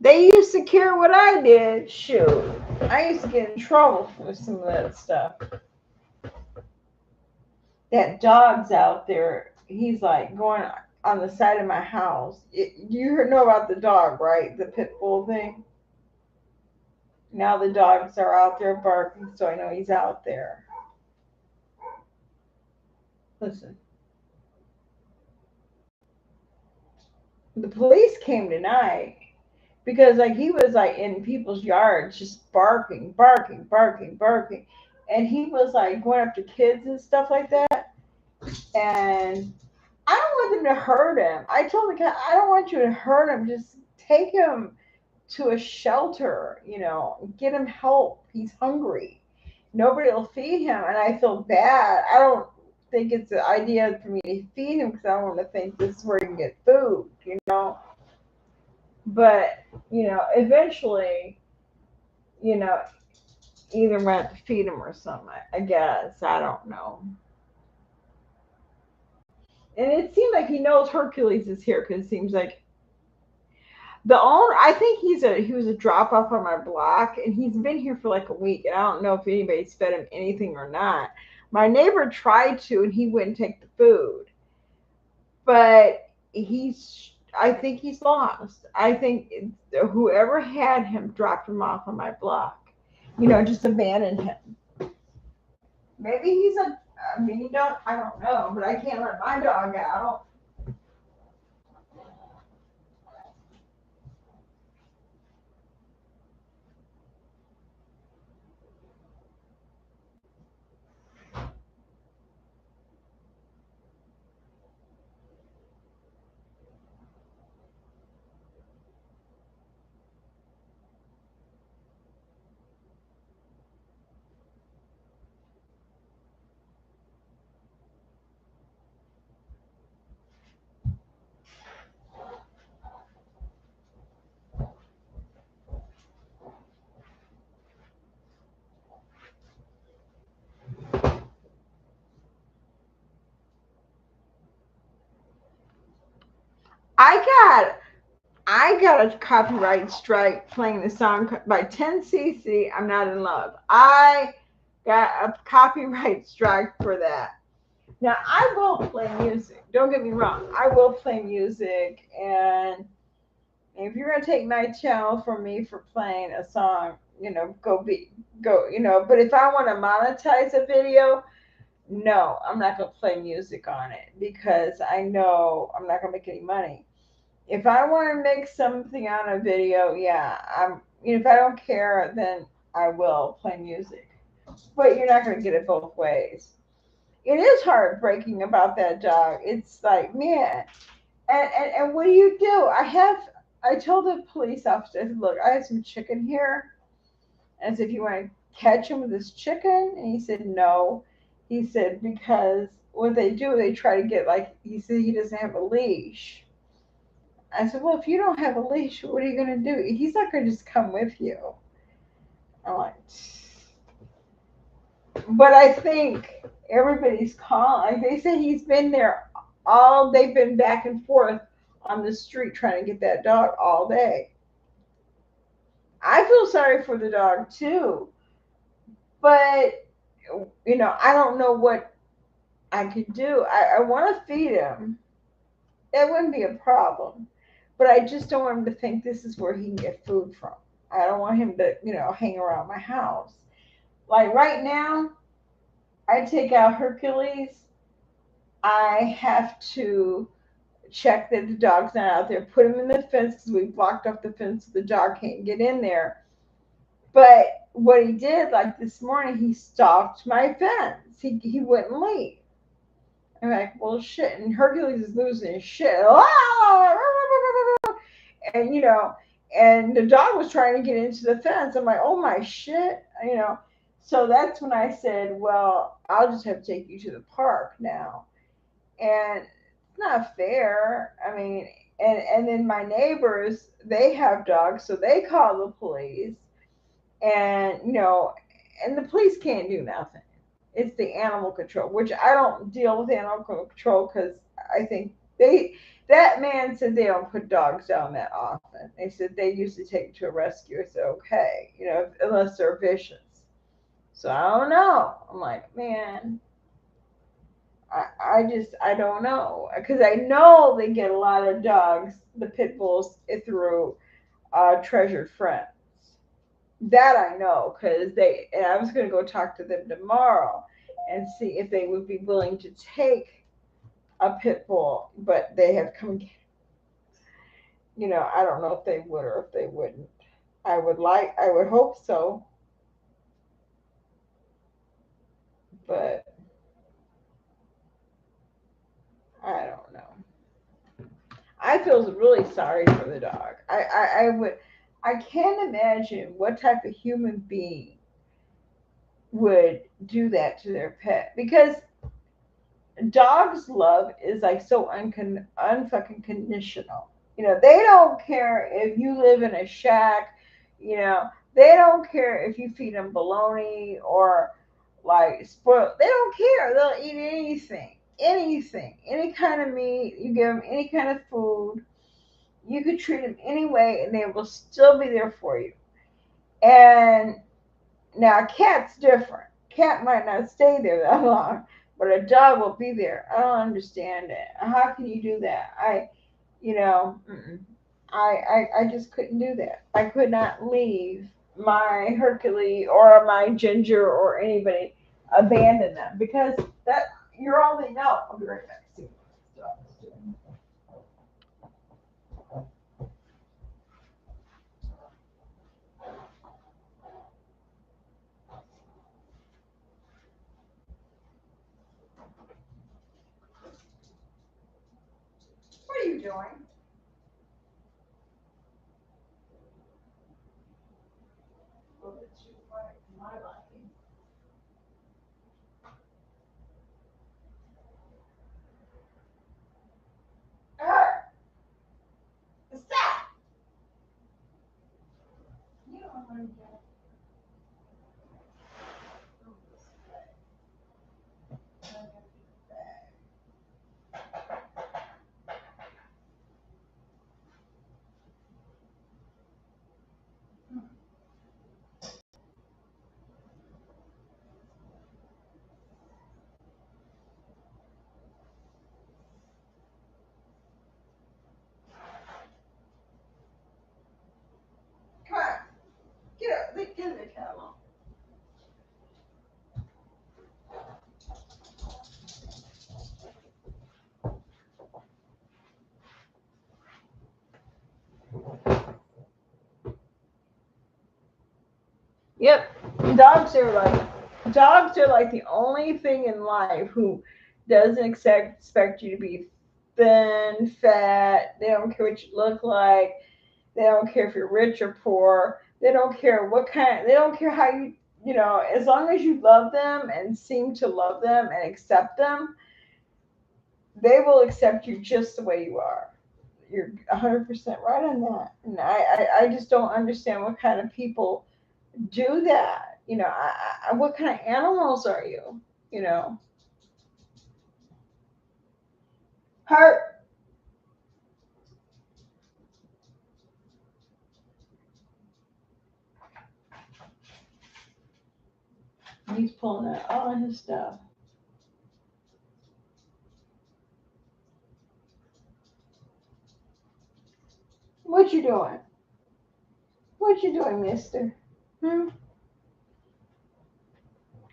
They used to care what I did. Shoot. I used to get in trouble for some of that stuff. That dog's out there. He's like going on the side of my house. You know about the dog, right? The pit bull thing. Now the dogs are out there barking, so I know he's out there. Listen. The police came tonight because like he was like in people's yards just barking, barking, barking, barking. And he was like going up to kids and stuff like that. And I don't want them to hurt him. I told the cat, I don't want you to hurt him. Just take him to a shelter, get him help. He's hungry. Nobody will feed him. And I feel bad. I don't think it's an idea for me to feed him because I don't want to think this is where he can get food. But, eventually, you know, either we have to feed him or something, I guess. I don't know. And it seems like he knows Hercules is here because it seems like the owner, I think he was a drop off on my block and he's been here for like a week and I don't know if anybody's fed him anything or not. My neighbor tried to and he wouldn't take the food. But I think he's lost. I think whoever had him dropped him off on my block. Just abandoned him. Maybe I mean, I don't know, but I can't let my dog out. I got I got a copyright strike playing the song by 10cc. I'm not in love. I got a copyright strike for that. Now I will play music. Don't get me wrong. I will play music, and if you're gonna take my channel from me for playing a song, go. But if I want to monetize a video, no, I'm not gonna play music on it because I know I'm not gonna make any money. If I want to make something on a video, yeah, if I don't care, then I will play music. But you're not going to get it both ways. It is heartbreaking about that dog. It's like, man, and what do you do? I told the police officer, I said, look, I have some chicken here. And I said, if you want to catch him with this chicken, and he said no. He said because what they do, they try to get he said he doesn't have a leash. I said, well, if you don't have a leash, what are you going to do? He's not going to just come with you. I'm like, But I think everybody's calling. Like they say he's been there all. They've been back and forth on the street trying to get that dog all day. I feel sorry for the dog too, but I don't know what I could do. I want to feed him. That wouldn't be a problem, but I just don't want him to think this is where he can get food from. I don't want him to, hang around my house. Like right now, I take out Hercules. I have to check that the dog's not out there. Put him in the fence because we blocked off the fence so the dog can't get in there. But what he did, like this morning, he stalked my fence. He wouldn't leave. I'm like, well, shit. And Hercules is losing his shit. And, and the dog was trying to get into the fence. I'm like, oh my shit. So that's when I said, well, I'll just have to take you to the park now. And it's not fair. I mean, and then my neighbors, they have dogs, so they call the police. And and the police can't do nothing. It's the animal control, which I don't deal with animal control because I think that man said they don't put dogs down that often. They said they usually take it to a rescue. It's okay, unless they're vicious. So I don't know. I'm like, man, I don't know because I know they get a lot of dogs, the pit bulls, through treasured friends. That I know because and I was going to go talk to them tomorrow and see if they would be willing to take a pit bull, but they have come, I don't know if they would or if they wouldn't. I would hope so, but I don't know. I feel really sorry for the dog. I can't imagine what type of human being would do that to their pet because dogs' love is like so unfucking conditional. They don't care if you live in a shack. They don't care if you feed them bologna or like spoiled. They don't care. They'll eat anything, any kind of meat. You give them any kind of food. You could treat them any way, and they will still be there for you. And now, a cat's different. Cat might not stay there that long, but a dog will be there. I don't understand it. How can you do that? Mm-mm. I just couldn't do that. I could not leave my Hercules or my Ginger or anybody, abandon them because that you're all they know. I'll be right back. See what this dog is doing. What are you doing? A little bit too quiet for my liking. Her, stop! You don't want to get come on, get up, get the cat alone. Yep, dogs are like the only thing in life who doesn't expect you to be thin, fat. They don't care what you look like. They don't care if you're rich or poor. They don't care what kind. They don't care how you. As long as you love them and seem to love them and accept them, they will accept you just the way you are. You're 100% right on that. And I just don't understand what kind of people do that. what kind of animals are you? You know, Heart. He's pulling out all his stuff. What you doing? What you doing, Mister? Hmm?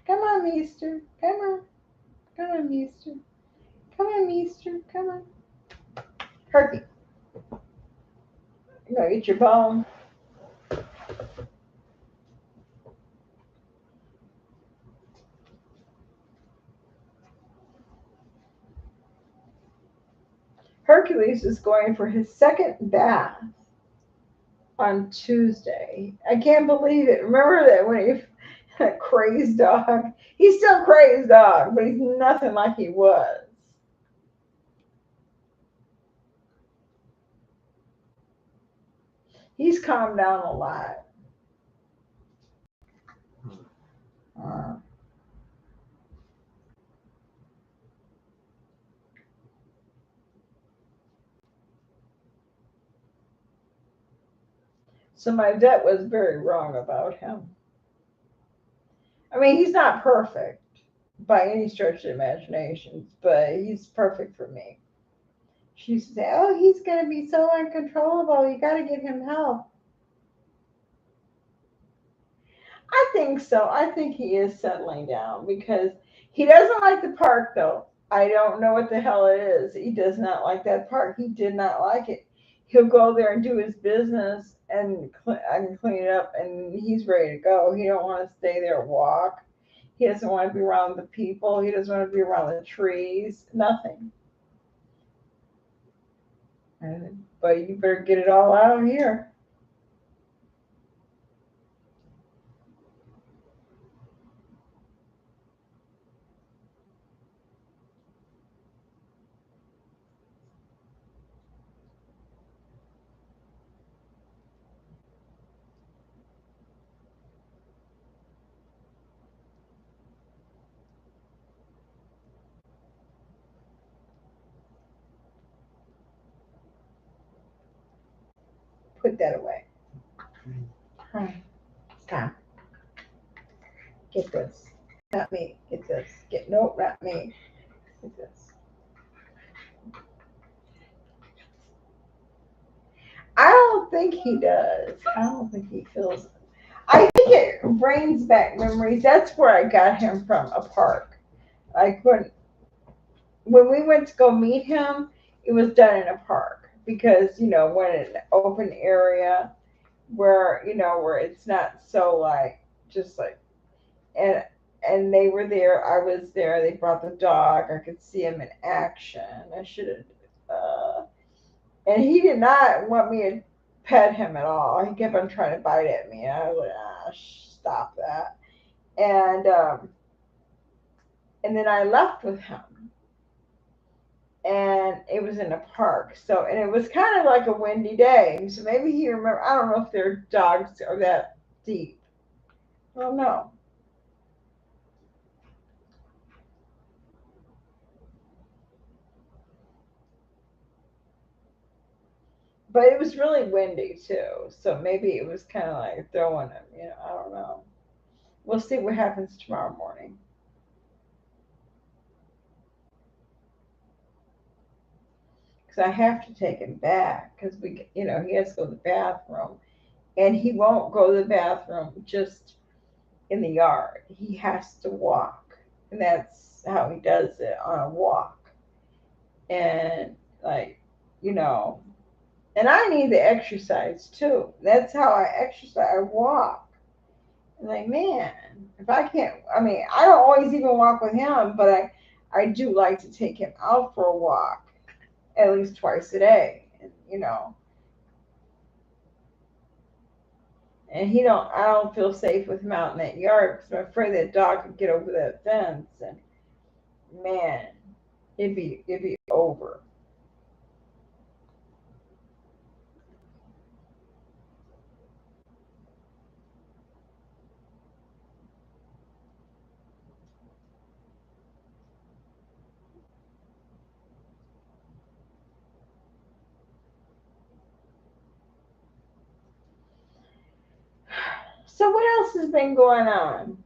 Come on, Mister. Come on. Come on, Mister. Come on, Mister. Come on. Herky, you gonna eat your bone. Hercules is going for his second bath on Tuesday. I can't believe it. Remember that when he a crazed dog? He's still a crazed dog, but he's nothing like he was. He's calmed down a lot. Uh, so my vet was very wrong about him. I mean, he's not perfect by any stretch of the imagination, but he's perfect for me. She used to say, "Oh, he's gonna be so uncontrollable. You got to get him help." I think so. I think he is settling down because he doesn't like the park, though. I don't know what the hell it is. He does not like that park. He did not like it. He'll go there and do his business and clean it up, and he's ready to go. He don't want to stay there and walk. He doesn't want to be around the people. He doesn't want to be around the trees. Nothing. But you better get it all out here. Put that away. Hi. Stop. Get this. Not me. Get this. Get no, not me. Get this. I don't think he does. I don't think he feels. I think it brings back memories. That's where I got him from, a park. Like when we went to go meet him, it was done in a park because when an open area where where it's not so like just like and they were there. I was there. They brought the dog. I could see him in action. I should have. And he did not want me to pet him at all. He kept on trying to bite at me. I was like, stop that. And then I left with him, and it was in a park. So and it was kind of like a windy day. So maybe he remember. I don't know if their dogs are that deep. I don't know. But it was really windy too. So maybe it was kind of like throwing him. I don't know. We'll see what happens tomorrow morning. Because I have to take him back because he has to go to the bathroom, and he won't go to the bathroom just in the yard. He has to walk, and that's how he does it on a walk. And like, you know, and I need the exercise too. That's how I exercise. I walk. And like, man, if I can't, I mean, I don't always even walk with him, but I do like to take him out for a walk at least twice a day. And I don't feel safe with him out in that yard because I'm afraid that dog could get over that fence, and man, it'd be over. has been going on?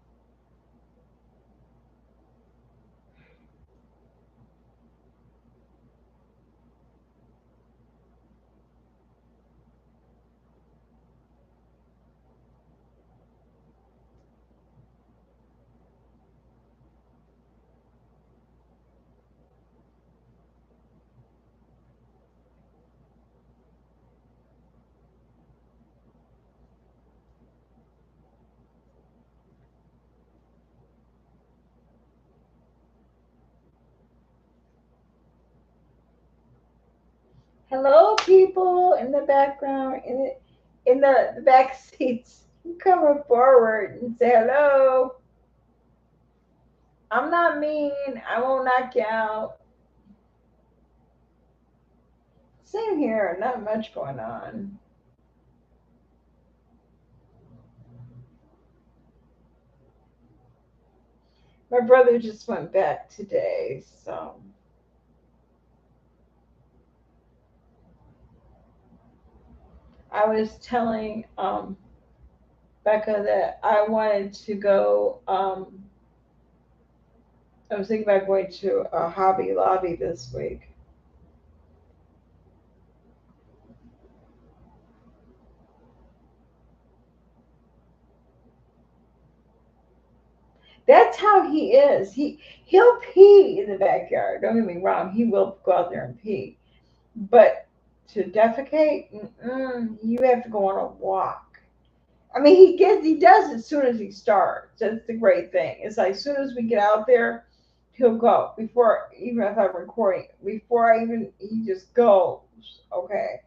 Hello, people in the background, in the back seats. Come forward and say hello. I'm not mean. I won't knock you out. Same here. Not much going on. My brother just went back today, so I was telling Becca that I wanted to go. I was thinking about going to a Hobby Lobby this week. That's how he is. He'll pee in the backyard. Don't get me wrong. He will go out there and pee, but to defecate, you have to go on a walk. I mean, he does as soon as he starts. That's the great thing. It's like as soon as we get out there, he'll go before even if I'm recording. Before I even he just goes. Okay,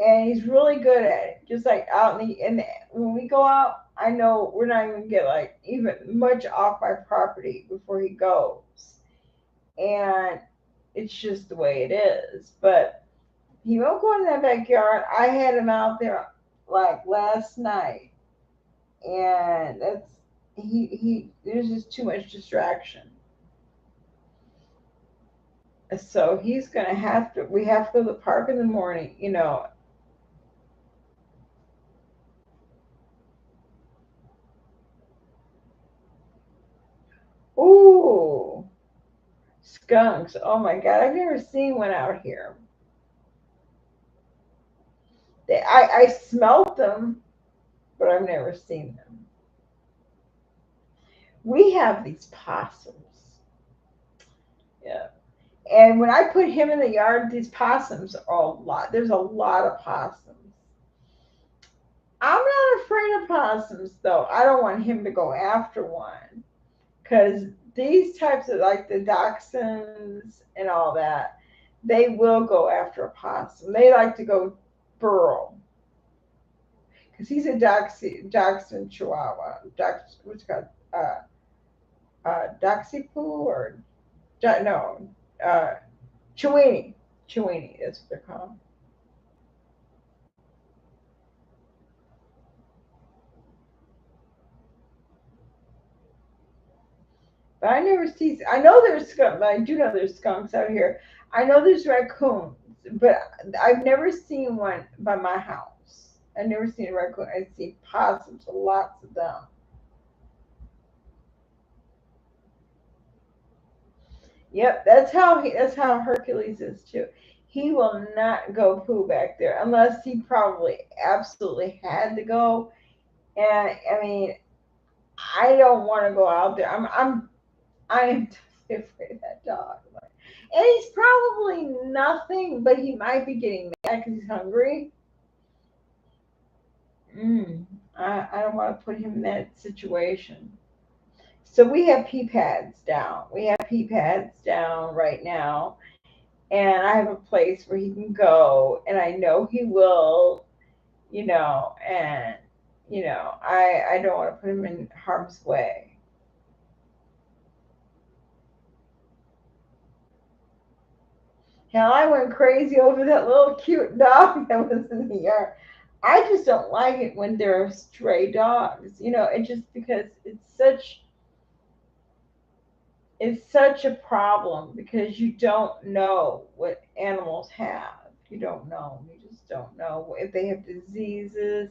and he's really good at it. Just like out in the when we go out, I know we're not even gonna get like even much off my property before he goes, and it's just the way it is. But he won't go in that backyard. I had him out there like last night, and that's he. There's just too much distraction. So he's gonna have to. We have to go to the park in the morning. Ooh, skunks. Oh my God, I've never seen one out here. I smelt them, but I've never seen them. We have these possums. Yeah. And when I put him in the yard, these possums are a lot. There's a lot of possums. I'm not afraid of possums, though. I don't want him to go after one because these types of like the dachshunds and all that, they will go after a possum. They like to go burrow because he's a dachshund chihuahua. What's it called? Dachshund or no, uh, Chiweenie. Chiweenie is what they're called. But I never see. I know there's skunk. I do know there's skunks out here. I know there's raccoons, but I've never seen one by my house. I've never seen a raccoon. I see possums, lots of them. Yep, that's how Hercules is too. He will not go poo back there unless he probably absolutely had to go. And I mean, I don't want to go out there. I am totally afraid of that dog. And he's probably nothing, but he might be getting mad because he's hungry. Mm, I don't want to put him in that situation. So we have pee pads down. We have pee pads down right now, and I have a place where he can go, and I know he will, and I don't want to put him in harm's way. Hell, I went crazy over that little cute dog that was in the yard. I just don't like it when there are stray dogs. It just because it's such a problem because you don't know what animals have. You don't know. You just don't know if they have diseases,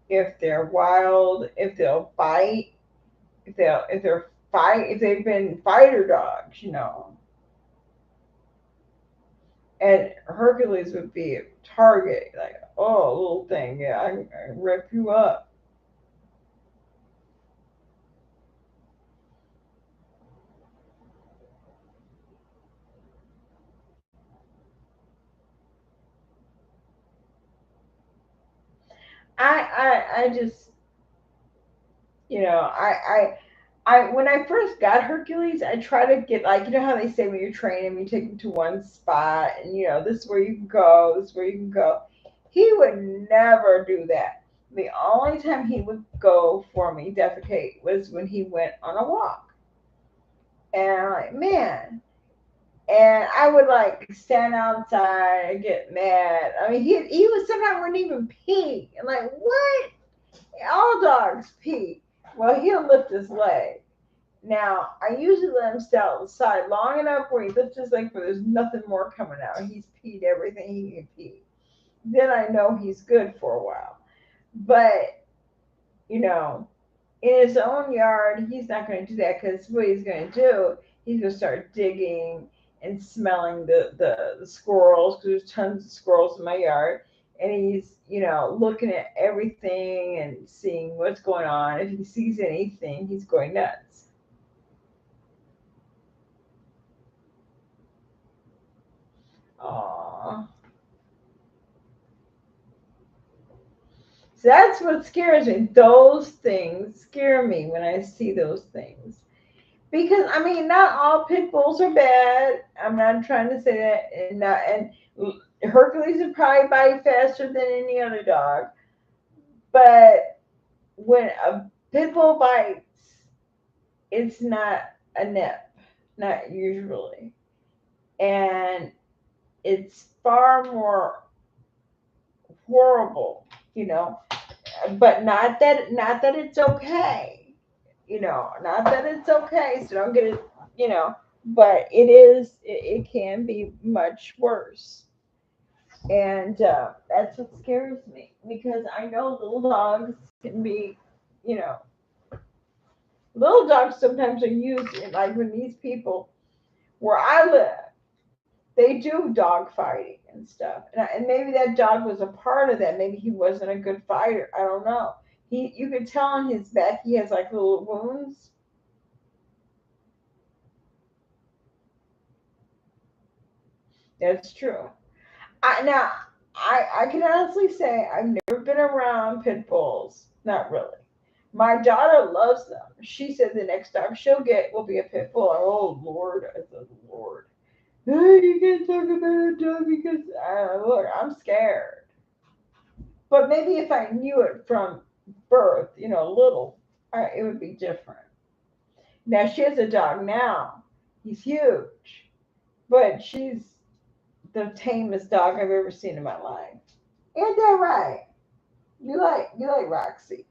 if they're wild, if they'll bite, if they've been fighter dogs, and Hercules would be a target, like, oh, little thing, yeah, I rip you up. I just, when I first got Hercules, I try to get, like, how they say when you're training, you take him to one spot, and this is where you can go, this is where you can go. He would never do that. The only time he would go for me, defecate, was when he went on a walk. And I'm like, man. And I would like stand outside and get mad. I mean, he was sometimes wouldn't even pee. I'm like, what? All dogs pee. Well, he'll lift his leg. Now, I usually let him stay outside long enough where he lifts his leg where there's nothing more coming out. He's peed everything he can pee. Then I know he's good for a while. But, you know, in his own yard, he's not going to do that because what he's going to do, he's going to start digging and smelling the squirrels because there's tons of squirrels in my yard. And he's, looking at everything and seeing what's going on. If he sees anything, he's going nuts. Aww. So that's what scares me. Those things scare me when I see those things. Because I mean, not all pit bulls are bad. I'm not trying to say that, and Hercules would probably bite faster than any other dog. But when a pit bull bites, it's not a nip, not usually, and it's far more horrible, you know. But not that it's okay, not that it's okay. So don't get it, you know. But it can be much worse. And that's what scares me because I know little dogs can be, you know, little dogs sometimes are used in, like, when these people where I live, they do dog fighting and stuff. And maybe that dog was a part of that. Maybe he wasn't a good fighter. I don't know. You could tell on his back he has like little wounds. That's true. Now I can honestly say I've never been around pit bulls. Not really. My daughter loves them. She said the next dog she'll get will be a pit bull. Oh Lord, I said Lord. Hey, you can't talk about a dog because look, I'm scared. But maybe if I knew it from birth, little, it would be different. Now she has a dog now. He's huge, but she's the tamest dog I've ever seen in my life. Ain't that right? You like Roxy?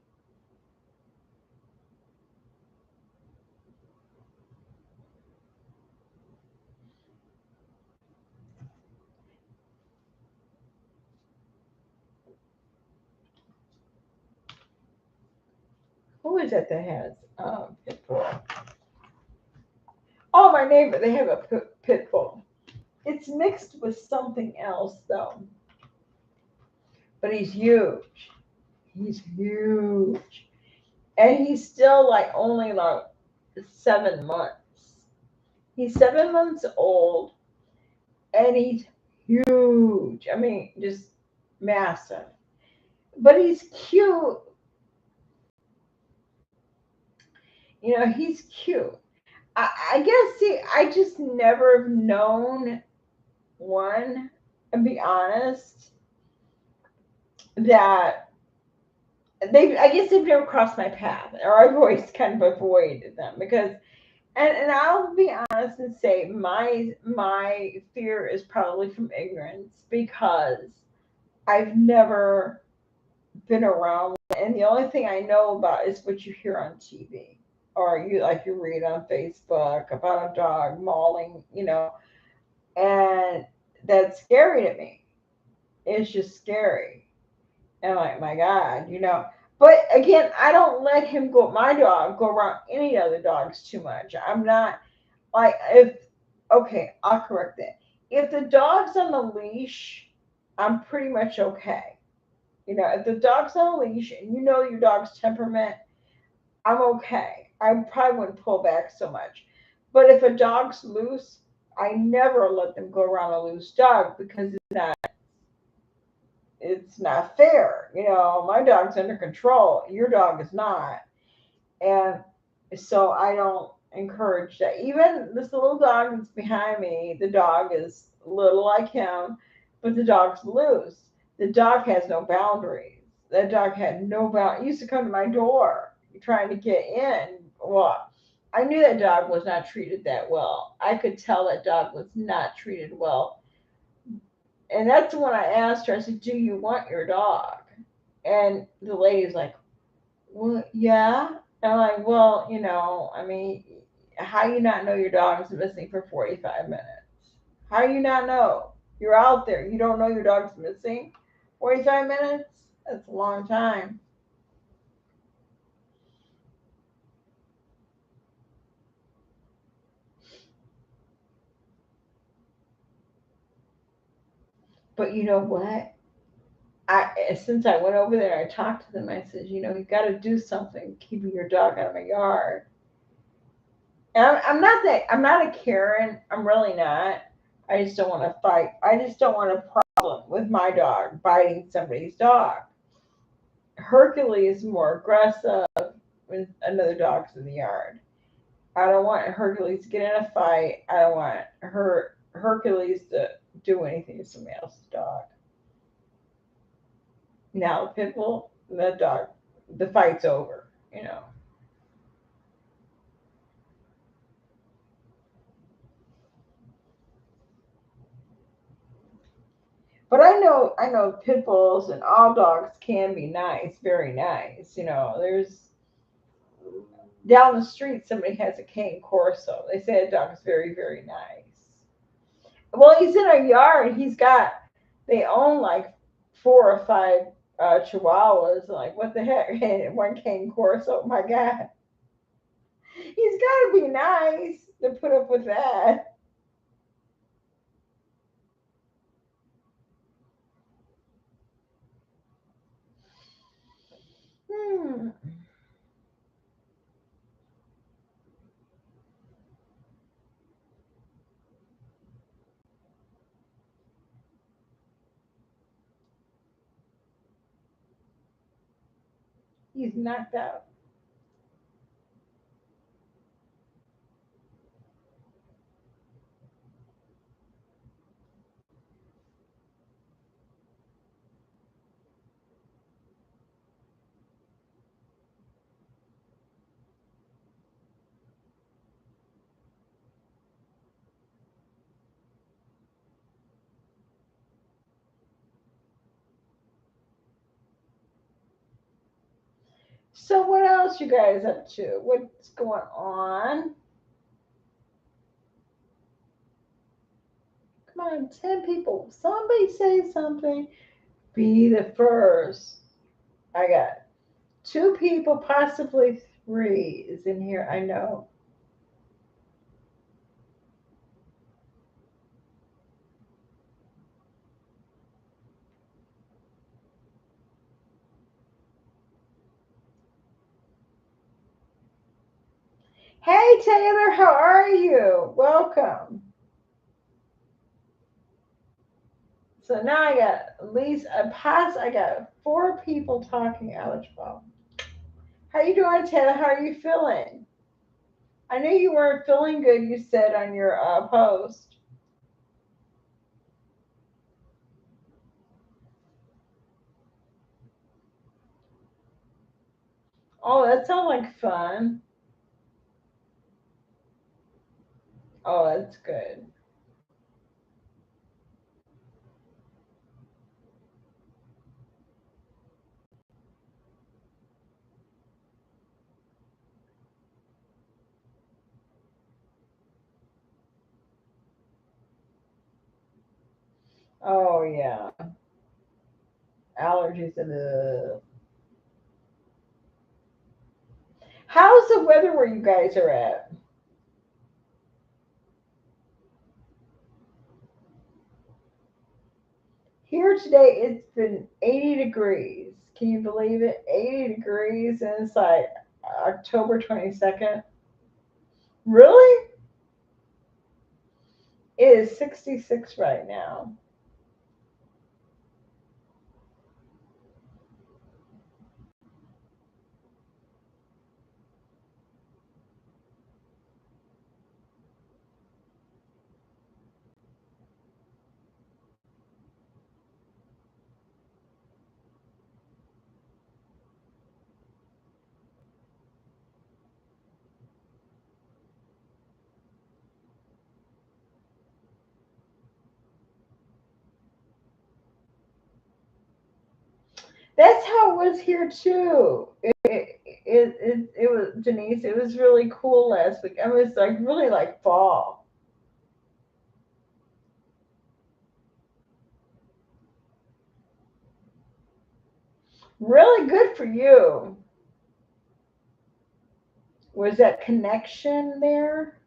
Who is that has pit bull? Oh, my neighbor. They have a pit bull. It's mixed with something else though, but he's huge. He's huge, and he's still like only like 7 months. He's 7 months old, and he's huge. I mean, just massive. But he's cute. He's cute. I guess, see, I just never have known one, and be honest, that I guess they've never crossed my path, or I've always kind of avoided them because, and I'll be honest and say my fear is probably from ignorance because I've never been around, and the only thing I know about is what you hear on TV or you read on Facebook about a dog mauling, and that's scary to me. It's just scary. And like, my God, But again, I don't let him go. My dog go around any other dogs too much. I'm not like if okay, I'll correct that. If the dog's on the leash, I'm pretty much okay. You know, if the dog's on a leash and you know your dog's temperament, I'm okay. I probably wouldn't pull back so much. But if a dog's loose, I never let them go around a loose dog because it's not fair. You know, my dog's under control. Your dog is not. And so I don't encourage that. Even this little dog that's behind me, the dog is little like him, but the dog's loose. The dog has no boundaries. That dog had no bound. He used to come to my door trying to get in. Well, I knew that dog was not treated that well. I could tell that dog was not treated well. And that's when I asked her, I said, "Do you want your dog?" And the lady's like, "Well, yeah." And I'm like, "Well, I mean, how you not know your dog is missing for 45 minutes? How you not know? You're out there. You don't know your dog's missing 45 minutes? That's a long time." But you know what? Since I went over there, I talked to them. I said, you got to do something keeping your dog out of my yard. And I'm not that. I'm not a Karen. I'm really not. I just don't want to fight. I just don't want a problem with my dog biting somebody's dog. Hercules is more aggressive when another dog's in the yard. I don't want Hercules to get in a fight. I don't want Hercules to do anything to somebody else's dog. Now, the pit bull, the dog, the fight's over. But I know pit bulls and all dogs can be nice, very nice. There's down the street somebody has a cane corso. They say the dog is very, very nice. Well, he's in our yard. They own like 4 or 5 chihuahuas. Like, what the heck? And one cane corso. Oh my God. He's got to be nice to put up with that. Hmm. He's knocked out. So, what else you guys up to? What's going on? Come on, 10 people. Somebody say something. Be the first. I got 2 people, possibly 3 is in here. I know. Hey, Taylor, how are you? Welcome. So now I got at least a pass. I got 4 people talking eligible. How you doing, Taylor? How are you feeling? I knew you weren't feeling good. You said on your post. Oh, that sounds like fun. Oh, that's good. Oh yeah, allergies and How's the weather where you guys are at? Here today, it's been 80 degrees. Can you believe it? 80 degrees, and it's like October 22nd. Really? It is 66 right now. That's how it was here too. It was Denise. It was really cool last week. I was like really like fall. Really good for you. Was that connection there?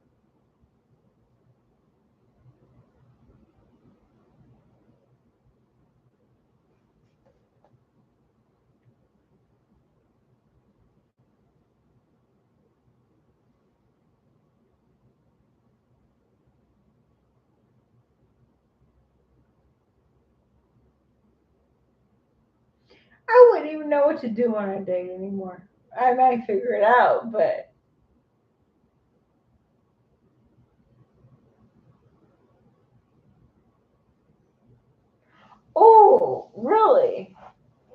I wouldn't even know what to do on a date anymore. I might figure it out, but oh, really?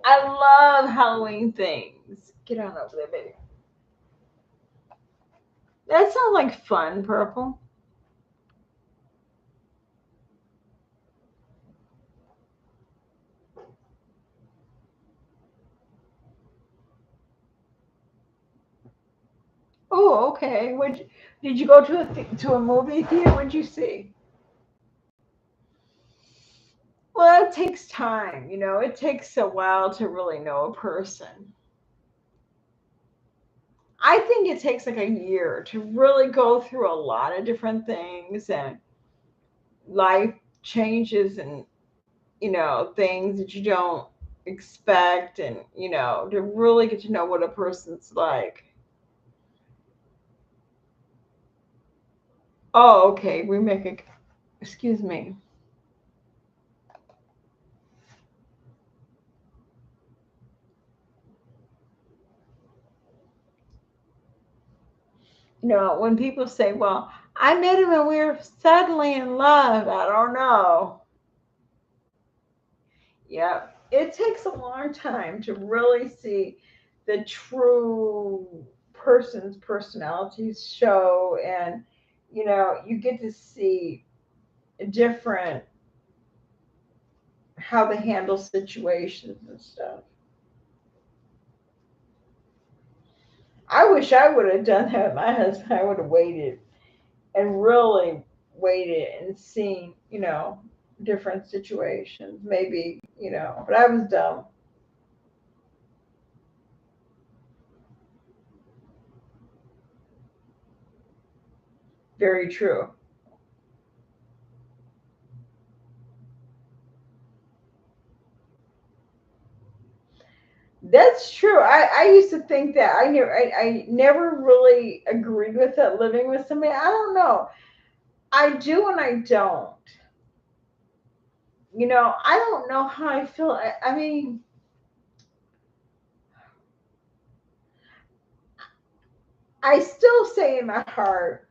I love Halloween things. Get on over there, baby. That sounds like fun, Purple. Oh, okay. Did you go to to a movie theater? What'd you see? Well, it takes time. It takes a while to really know a person. I think it takes like a year to really go through a lot of different things and life changes and things that you don't expect and to really get to know what a person's like. Oh, okay. We make a excuse me. When people say, well, I met him and we were suddenly in love, I don't know. Yeah, it takes a long time to really see the true person's personalities show, and you get to see different how they handle situations and stuff. I wish I would have done that with my husband. I would have waited and really waited and seen, different situations. Maybe, but I was dumb. Very true. That's true. I used to think that I never really agreed with it living with somebody. I don't know. I do and I don't. I don't know how I feel. I mean, I still say in my heart,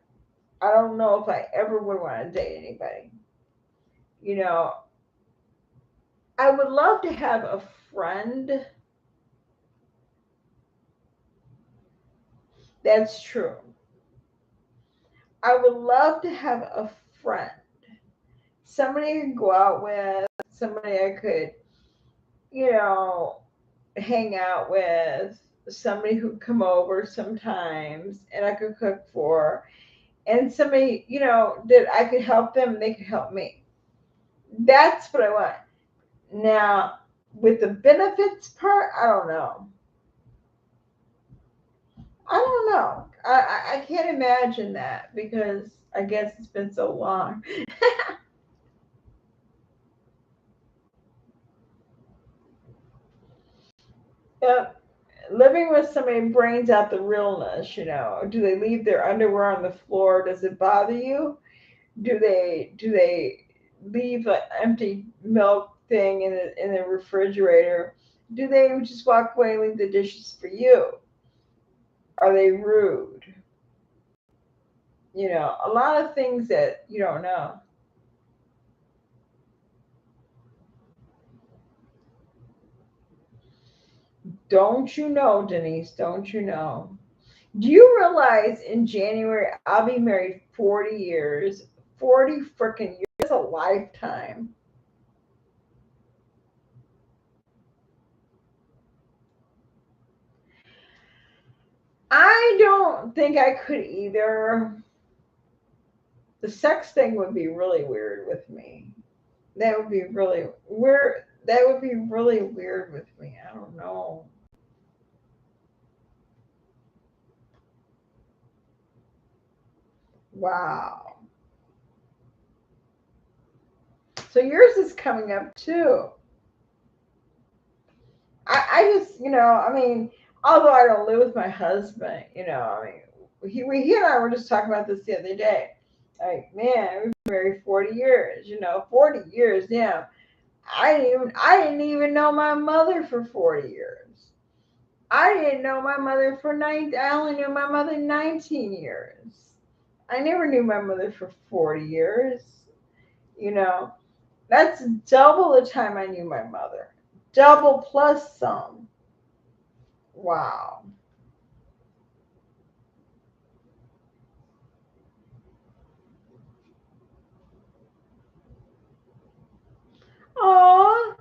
I don't know if I ever would want to date anybody. You know, I would love to have a friend. That's true. I would love to have a friend, somebody I could go out with, somebody I could, you know, hang out with, somebody who'd come over sometimes and I could cook for, and somebody, that I could help them and they could help me. That's what I want. Now, with the benefits part, I don't know. I don't know. I can't imagine that because I guess it's been so long. Yep. Living with somebody brings out the realness, you know. Do they leave their underwear on the floor? Does it bother you? Do they leave an empty milk thing in the refrigerator? Do they just walk away and leave the dishes for you? Are they rude? You know, a lot of things that you don't know. Don't you know, Denise? Don't you know? Do you realize in January I'll be married 40 years? 40 freaking years. That's a lifetime. I don't think I could either. The sex thing would be really weird with me. That would be really weird. That would be really weird with me. I don't know. Wow. So yours is coming up too. I just, I mean, although I don't live with my husband, I mean, he and I were just talking about this the other day. Like, man, we've been married 40 years, 40 years, yeah. I didn't even know my mother for 40 years. I didn't know my mother for I only knew my mother 19 years. I never knew my mother for 40 years. You know, that's double the time I knew my mother. Double plus some. Wow. Aw,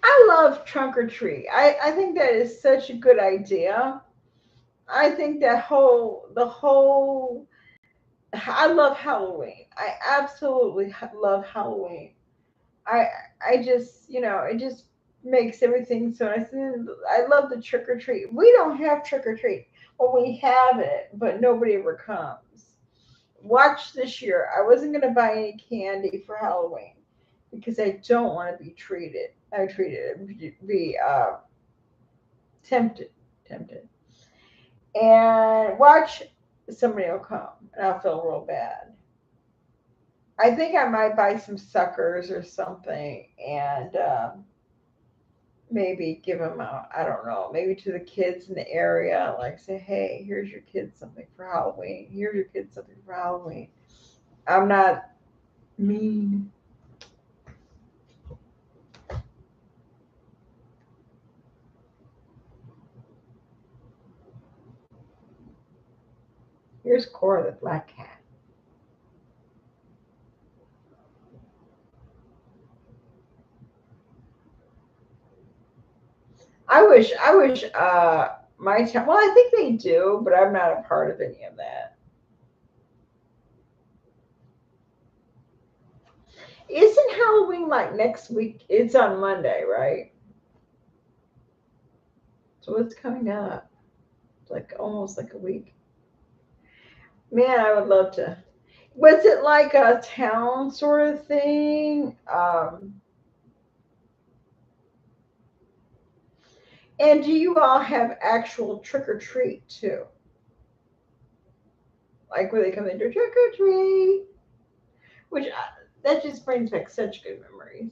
I love trunk or treat. I think that is such a good idea. I think I love Halloween. I absolutely love Halloween. I I just, it just makes everything so nice. And I love the trick or treat. We don't have trick or treat. Well, we have it, but nobody ever comes. Watch this year. I wasn't going to buy any candy for Halloween because I don't want to be treated. I treated be tempted, tempted, and watch somebody will come and I'll feel real bad. I think I might buy some suckers or something and maybe give them out. I don't know, maybe to the kids in the area, like say, hey, here's your kids something for Halloween. Here's your kids something for Halloween. I'm not mean. Here's Cora the black cat. I wish my town, well, I think they do, but I'm not a part of any of that. Isn't Halloween like next week? It's on Monday, right? So it's coming up. It's like almost like a week. Man, I would love to. Was it like a town sort of thing? And do you all have actual trick or treat too? Like where they come in to trick or treat, which that just brings back such good memories.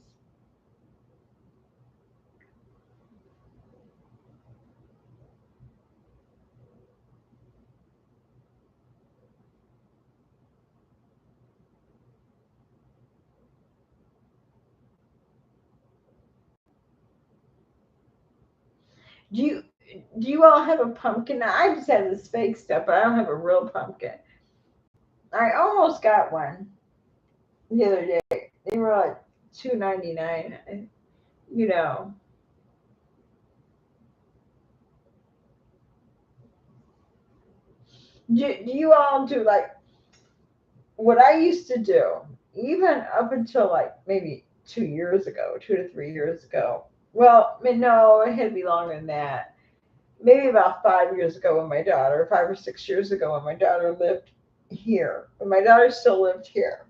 Do you do you all have a pumpkin? Now, I just have this fake stuff, but I don't have a real pumpkin. I almost got one the other day. They were like $2.99. You know, do you all do like what I used to do, even up until like maybe 2 years ago, 2 to 3 years ago? Well, no, it had to be longer than that. Maybe about 5 years ago when my daughter, 5 or 6 years ago when my daughter lived here. When my daughter still lived here,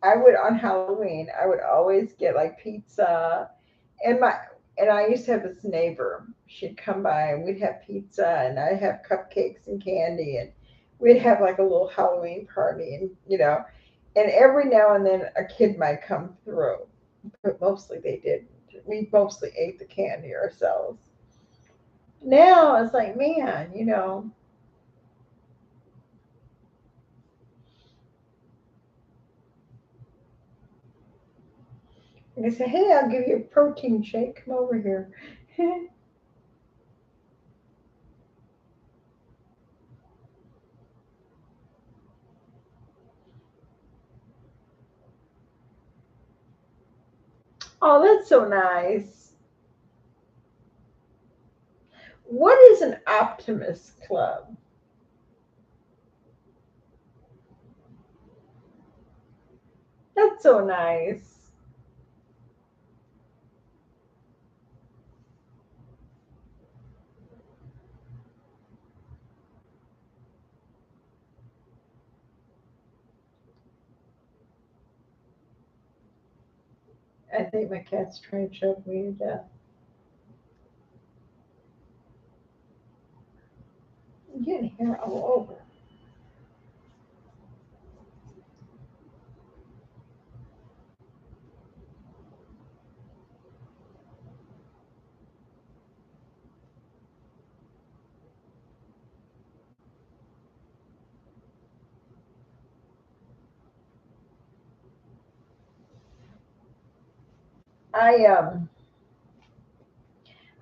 I would on Halloween, I would always get like pizza and my and I used to have this neighbor. She'd come by and we'd have pizza and I'd have cupcakes and candy and we'd have like a little Halloween party and every now and then a kid might come through, but mostly they didn't. We mostly ate the candy ourselves. Now it's like, man. And they say, hey, I'll give you a protein shake. Come over here. Oh, that's so nice. What is an optimist club? That's so nice. I think my cat's trying to choke me to death. I'm getting hair all over.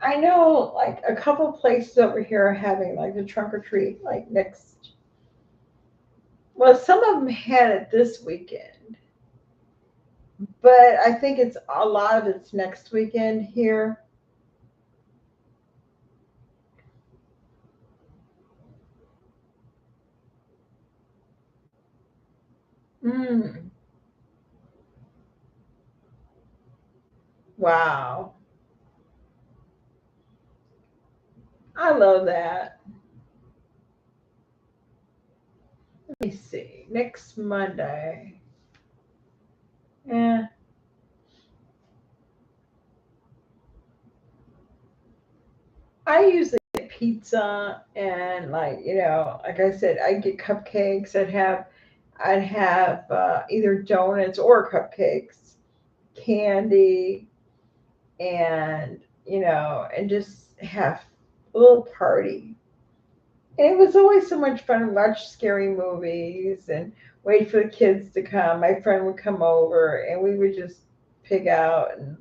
I know like a couple places over here are having like the trunk or treat like next. Well, some of them had it this weekend, but I think it's a lot of it's next weekend here. Mm, wow, I love that. Let me see. Next Monday. Yeah, I usually get pizza and like I said, I get cupcakes. I'd have either donuts or cupcakes, candy, and just have a little party. And it was always so much fun to watch scary movies and wait for the kids to come. My friend would come over and we would just pig out and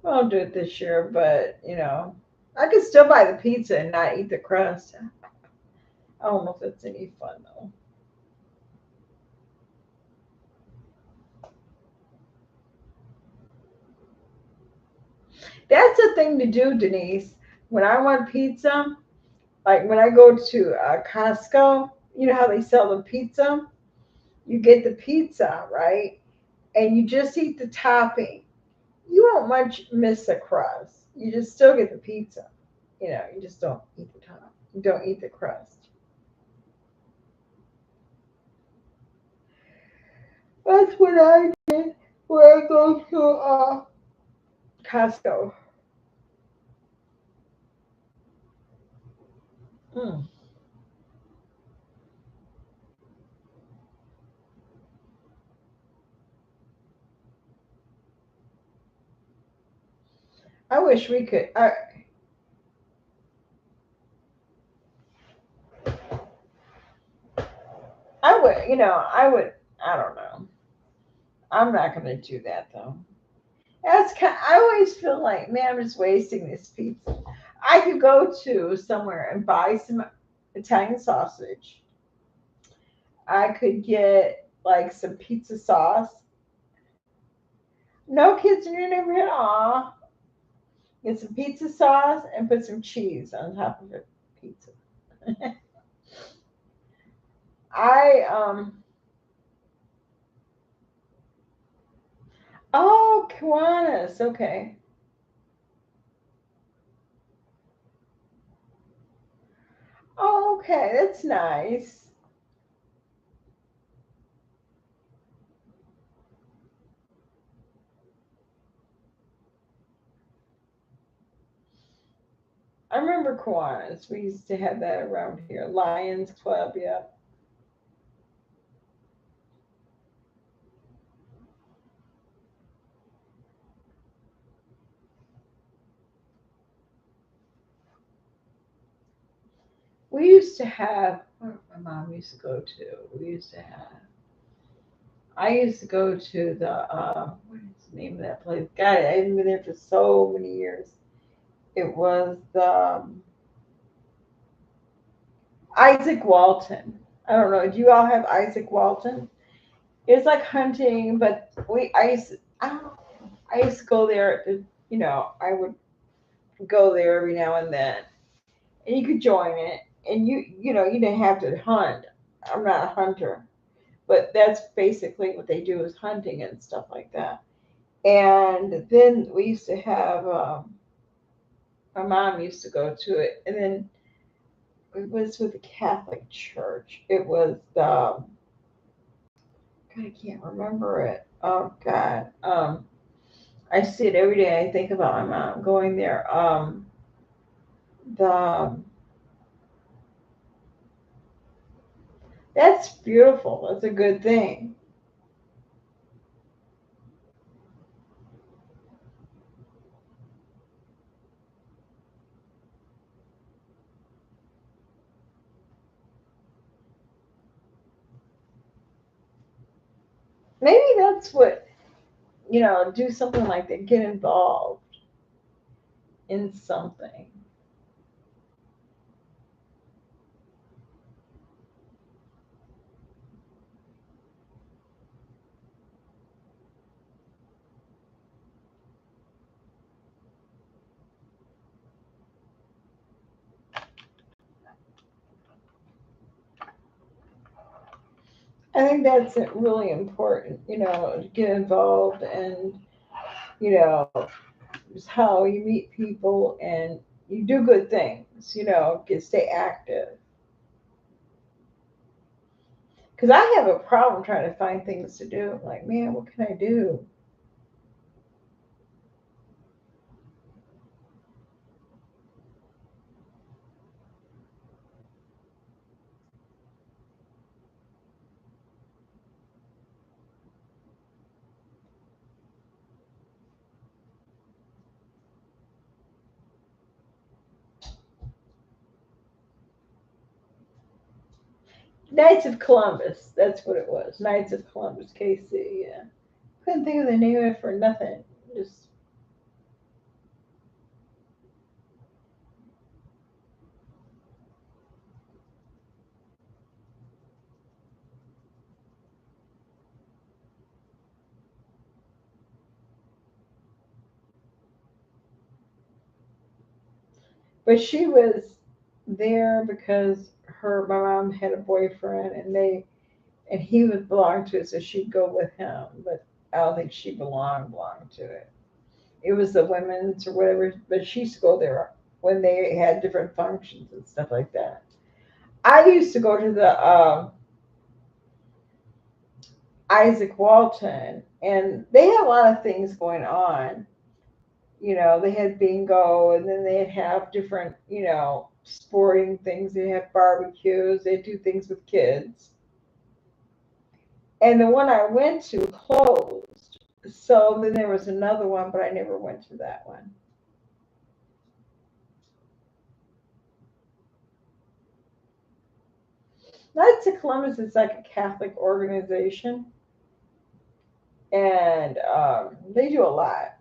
I won't do it this year, but I could still buy the pizza and not eat the crust. I don't know if that's any fun though. That's a thing to do, Denise. When I want pizza, like when I go to Costco, you know how they sell the pizza? You get the pizza, right? And you just eat the topping. You won't much miss the crust. You just still get the pizza. You just don't eat the top. You don't eat the crust. That's what I did when I go to Costco. Mm. I wish we could. I would. I would. I don't know. I'm not gonna do that though. I always feel like, man, I'm just wasting this pizza. I could go to somewhere and buy some Italian sausage. I could get like some pizza sauce. No kids in your neighborhood? Aw. Get some pizza sauce and put some cheese on top of your pizza. I Oh, Kiwanis. Okay. Oh, okay, that's nice. I remember Kiwanis. We used to have that around here. Lions Club, yeah. We used to have, what my mom used to go to. We used to have, I used to go to the, what is the name of that place? God, I haven't been there for so many years. It was the Isaac Walton. I don't know. Do you all have Isaac Walton? It's like hunting, but I don't know. I used to go there. I would go there every now and then, and you could join it. And you didn't have to hunt. I'm not a hunter, but that's basically what they do is hunting and stuff like that. And then we used to have my mom used to go to it, and then it was with the Catholic Church. It was God, I can't remember it. Oh God, I see it every day. I think about my mom going there. The That's beautiful. That's a good thing. Maybe that's what do something like that. Get involved in something. I think that's really important. To get involved and you know just how you meet people and you do good things. Get stay active. Because I have a problem trying to find things to do. I'm like, man, what can I do? Knights of Columbus. That's what it was. Knights of Columbus, KC. Yeah. Couldn't think of the name of it for nothing. Just, but she was there because my mom had a boyfriend, and he would belong to it, so she'd go with him. But I don't think she belonged to it. It was the women's or whatever, but she used to go there when they had different functions and stuff like that. I used to go to the Isaac Walton, and they had a lot of things going on. They had bingo, and then they'd have different, sporting things. They have barbecues. They do things with kids. And the one I went to closed. So then there was another one, but I never went to that one. Knights of Columbus is like a Catholic organization, and they do a lot.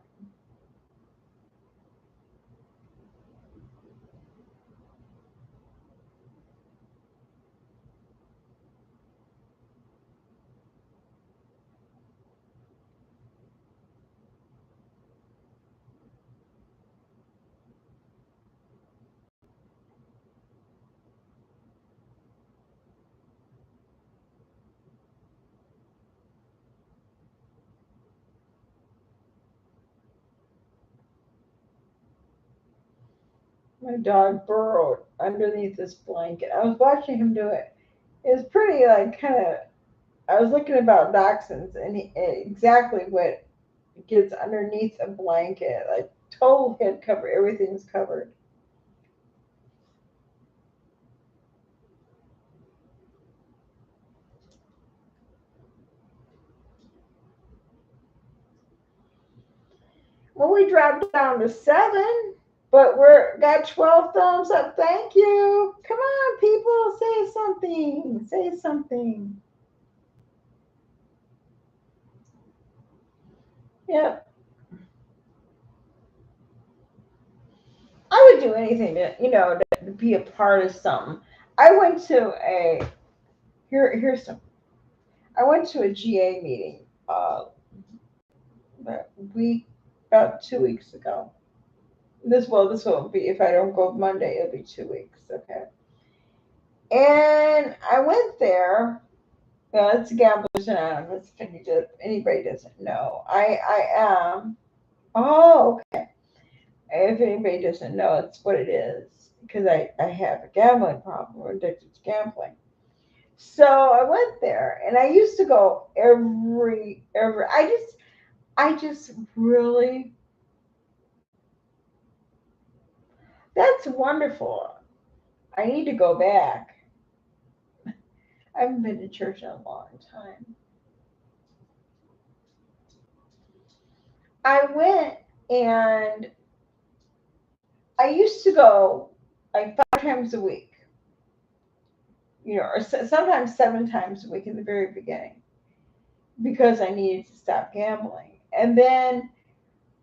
My dog burrowed underneath this blanket. I was watching him do it. It was pretty, like, kind of. I was looking about dachshunds and exactly what gets underneath a blanket, like total head cover, everything's covered. Well, we dropped down to 7, but we're got 12 thumbs up. Thank you. Come on, people, say something. Say something. Yep. I would do anything to be a part of something. I went to a here's some. I went to a GA meeting about week about 2 weeks ago. This will be, if I don't go Monday, it'll be 2 weeks. Okay. And I went there. It's Gamblers Anonymous. If anybody doesn't know, I am. Oh, okay. If anybody doesn't know, it's what it is because I have a gambling problem. We're addicted to gambling. So I went there, and I used to go every. I just really. That's wonderful. I need to go back. I haven't been to church in a long time. I went and I used to go like 5 times a week, or sometimes 7 times a week in the very beginning because I needed to stop gambling. And then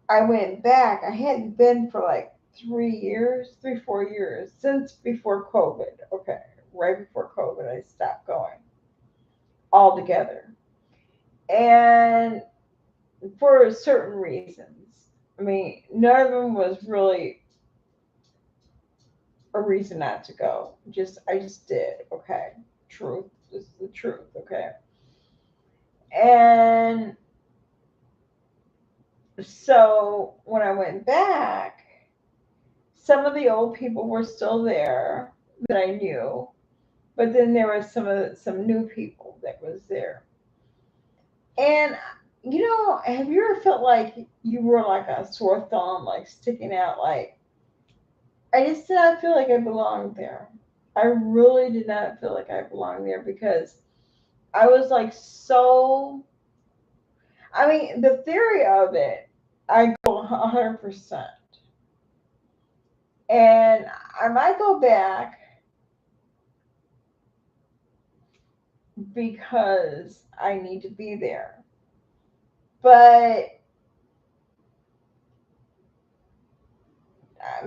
I went back. I hadn't been for like 3 years, 4 years since before COVID. Okay, right before COVID, I stopped going altogether. And for certain reasons. I mean, none of them was really a reason not to go. I just did. Okay, truth. This is the truth. Okay, and so when I went back, some of the old people were still there that I knew, but then there was some new people that was there. And have you ever felt like you were like a sore thumb, like sticking out, like I just did not feel like I belonged there. I really did not feel like I belonged there because I was like so. I mean, the theory of it, I go 100%. And I might go back because I need to be there. But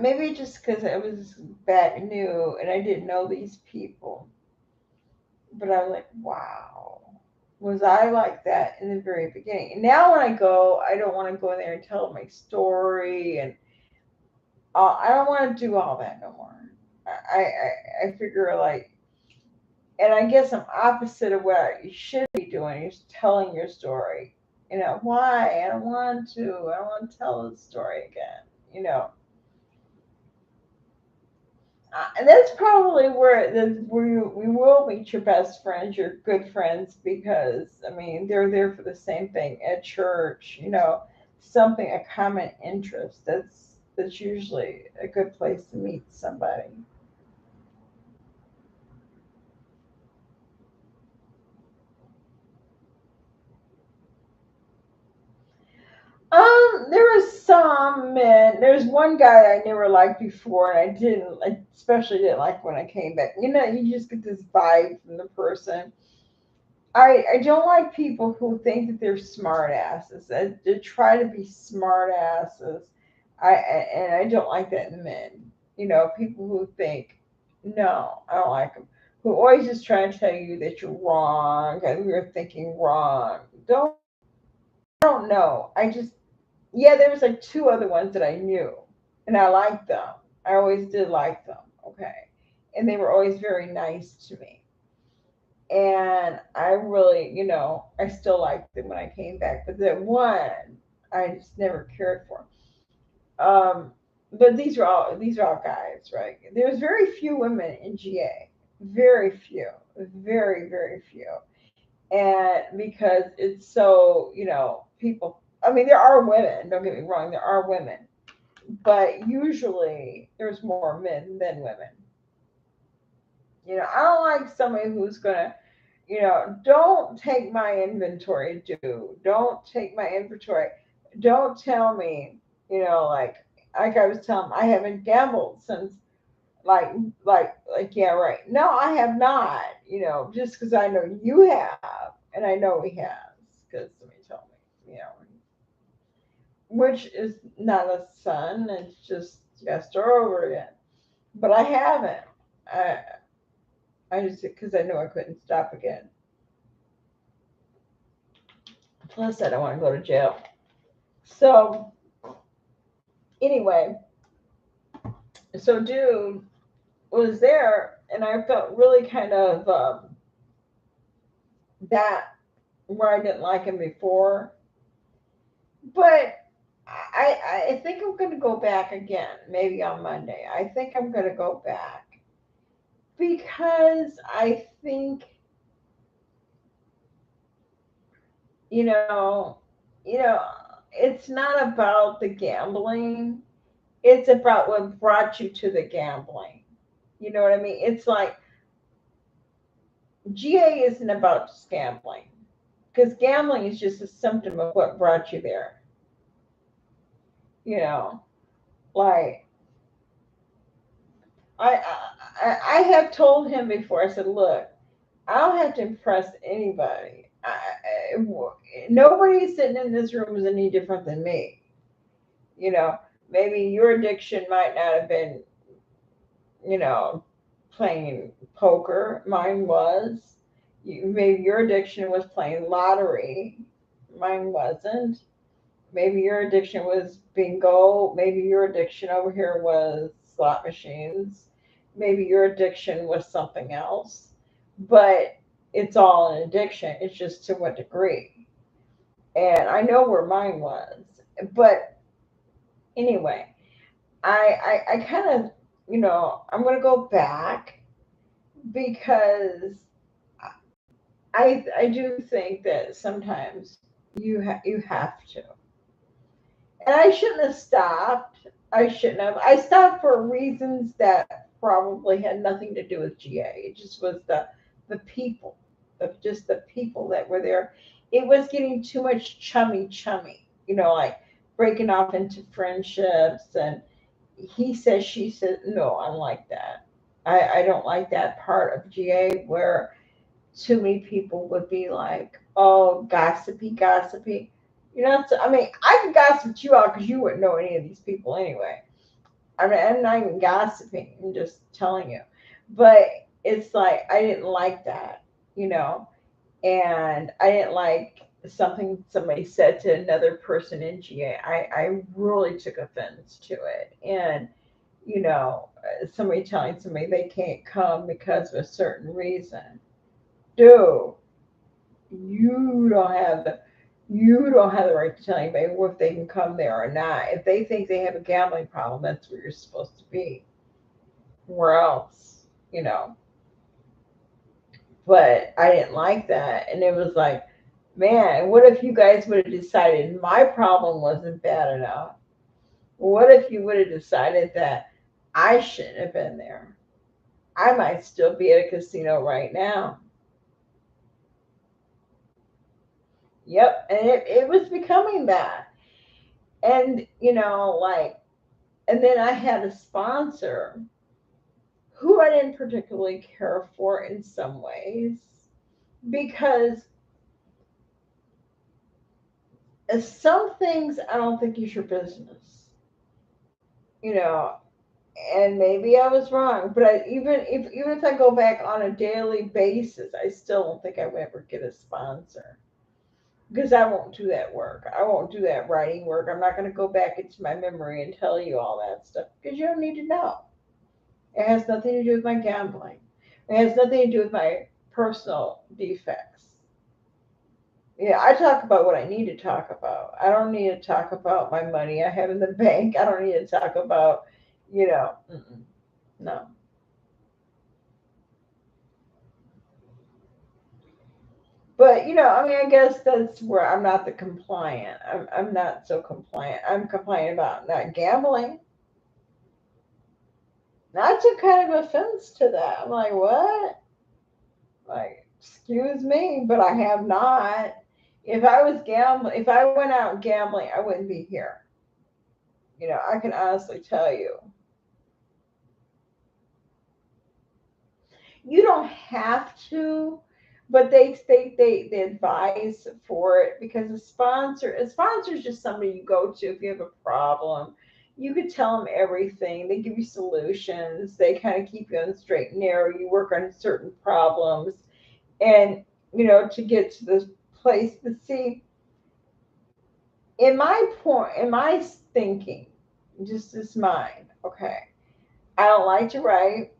maybe just because I was back new and I didn't know these people. But I was like, wow. Was I like that in the very beginning? And now when I go, I don't want to go in there and tell my story, and I don't want to do all that no more. I figure like, and I guess I'm opposite of what you should be doing is telling your story. Why? I don't want to. I don't want to tell the story again. You know, and that's probably where we will meet your best friends, your good friends, because I mean they're there for the same thing at church. Something, a common interest. That's usually a good place to meet somebody. There was some men. There's one guy I never liked before, and I especially didn't like when I came back. You just get this vibe from the person. I don't like people who think that they're smart asses. They try to be smart asses. And I don't like that in men. People who think, no, I don't like them. Who always just try to tell you that you're wrong and you're thinking wrong. I don't know. Yeah, there was like two other ones that I knew, and I liked them. I always did like them. Okay, and they were always very nice to me. And I really, I still liked them when I came back. But the one I just never cared for. but these are all guys, right? There's very few women in GA, very few, very very few, and because it's so people. I mean, there are women. Don't get me wrong, there are women, but usually there's more men than women. I don't like somebody who's gonna, don't take my inventory, dude. Don't take my inventory. Don't tell me, like I was telling, I haven't gambled since yeah, right. No, I have not. Just because I know you have, and I know he has, because somebody told me, which is not a son. It's just you got to start over again. But I haven't. I I just because I knew I couldn't stop again. Plus, I don't want to go to jail. So anyway, so dude was there, and I felt really kind of that where I didn't like him before, but I think I'm going to go back again, maybe on Monday. I think I'm going to go back because I think you know, you know, it's not about the gambling. It's about what brought you to the gambling. You know what I mean? It's like GA isn't about just gambling because gambling is just a symptom of what brought you there. You know, like I have told him before. I said, look, I don't have to impress anybody. Nobody sitting in this room is any different than me. You know, maybe your addiction might not have been, you know, playing poker. Mine was. Maybe your addiction was playing lottery. Mine wasn't. Maybe your addiction was bingo. Maybe your addiction over here was slot machines. Maybe your addiction was something else. But it's all an addiction. It's just to what degree. And I know where mine was. But anyway, I kind of, I'm going to go back because I do think that sometimes you have to. And I shouldn't have stopped. I shouldn't have. I stopped for reasons that probably had nothing to do with GA. It just was the people, just the people that were there. It was getting too much chummy, like breaking off into friendships and he says, she said, no, I don't like that. I don't like that part of GA where too many people would be like, oh, gossipy. I mean, I could gossip you out because you wouldn't know any of these people anyway. I mean, I'm not even gossiping, I'm just telling you. But it's like, I didn't like that, you know, and I didn't like something somebody said to another person in GA. I really took offense to it. And, somebody telling somebody they can't come because of a certain reason. Dude, you don't have the you don't have the right to tell anybody if they can come there or not. If they think they have a gambling problem, that's where you're supposed to be. Where else? But I didn't like that. And it was like, man, what if you guys would have decided my problem wasn't bad enough? What if you would have decided that I shouldn't have been there? I might still be at a casino right now. Yep. And it was becoming that. And, and then I had a sponsor who I didn't particularly care for in some ways because some things I don't think is your business, you know, and maybe I was wrong, but even if I go back on a daily basis, I still don't think I would ever get a sponsor because I won't do that work. I won't do that writing work. I'm not going to go back into my memory and tell you all that stuff because you don't need to know. It has nothing to do with my gambling. It has nothing to do with my personal defects. Yeah, I talk about what I need to talk about. I don't need to talk about my money I have in the bank. I don't need to talk about, mm-mm, no. But I mean, I guess that's where I'm not the compliant. I'm not so compliant. I'm compliant about not gambling. And I took kind of offense to that. I'm like, what? Like, excuse me, but I have not. If I was gambling, if I went out gambling, I wouldn't be here. I can honestly tell you. You don't have to, but they advise for it because a sponsor is just somebody you go to if you have a problem. You could tell them everything. They give you solutions. They kind of keep you on the straight and narrow. You work on certain problems, and to get to this place. But see, in my thinking, just as mine. Okay, I don't like to write.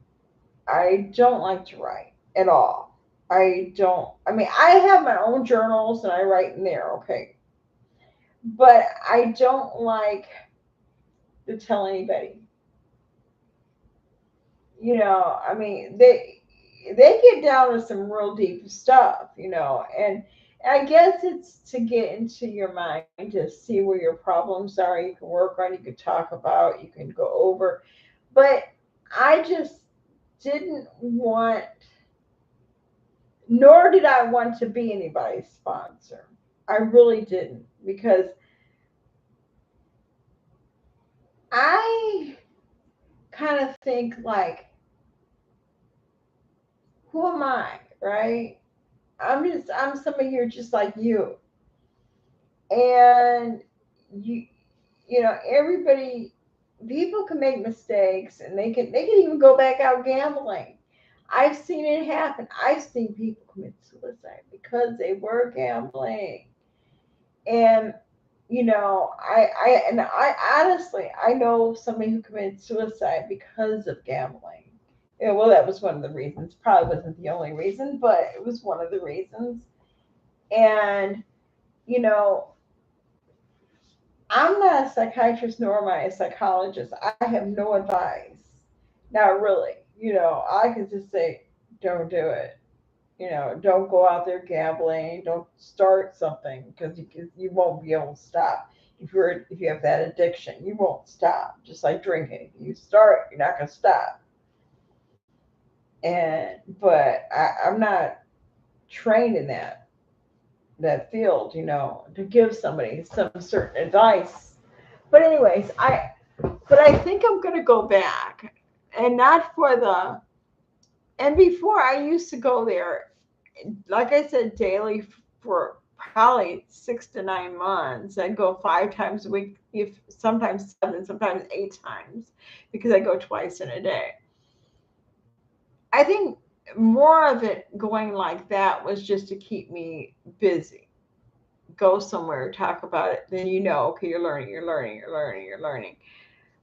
I don't like to write at all. I don't. I mean, I have my own journals and I write in there, okay. But I don't like to tell anybody. I mean, they get down to some real deep stuff, and I guess it's to get into your mind to see where your problems are. You can work on, you can talk about, you can go over. But I just didn't want nor did I want to be anybody's sponsor. I really didn't because I kind of think like, who am I, right? I'm somebody here just like you, and you everybody, people can make mistakes and they can even go back out gambling. I've seen it happen. I've seen people commit suicide because they were gambling. And I honestly, I know somebody who committed suicide because of gambling. Yeah, well, that was one of the reasons. Probably wasn't the only reason, but it was one of the reasons. And you know, I'm not a psychiatrist nor am I a psychologist. I have no advice. Not really. I could just say, don't do it. Don't go out there gambling. Don't start something because you won't be able to stop. If you have that addiction, you won't stop. Just like drinking, if you start, you're not gonna stop. And but I'm not trained in that field, to give somebody some certain advice. But anyways, I think I'm gonna go back, and not for the. And before I used to go there, like I said, daily for probably 6 to 9 months. I'd go 5 times a week, if sometimes seven, sometimes 8 times, because I go twice in a day. I think more of it going like that was just to keep me busy. Go somewhere, talk about it, then okay, you're learning, you're learning, you're learning, you're learning.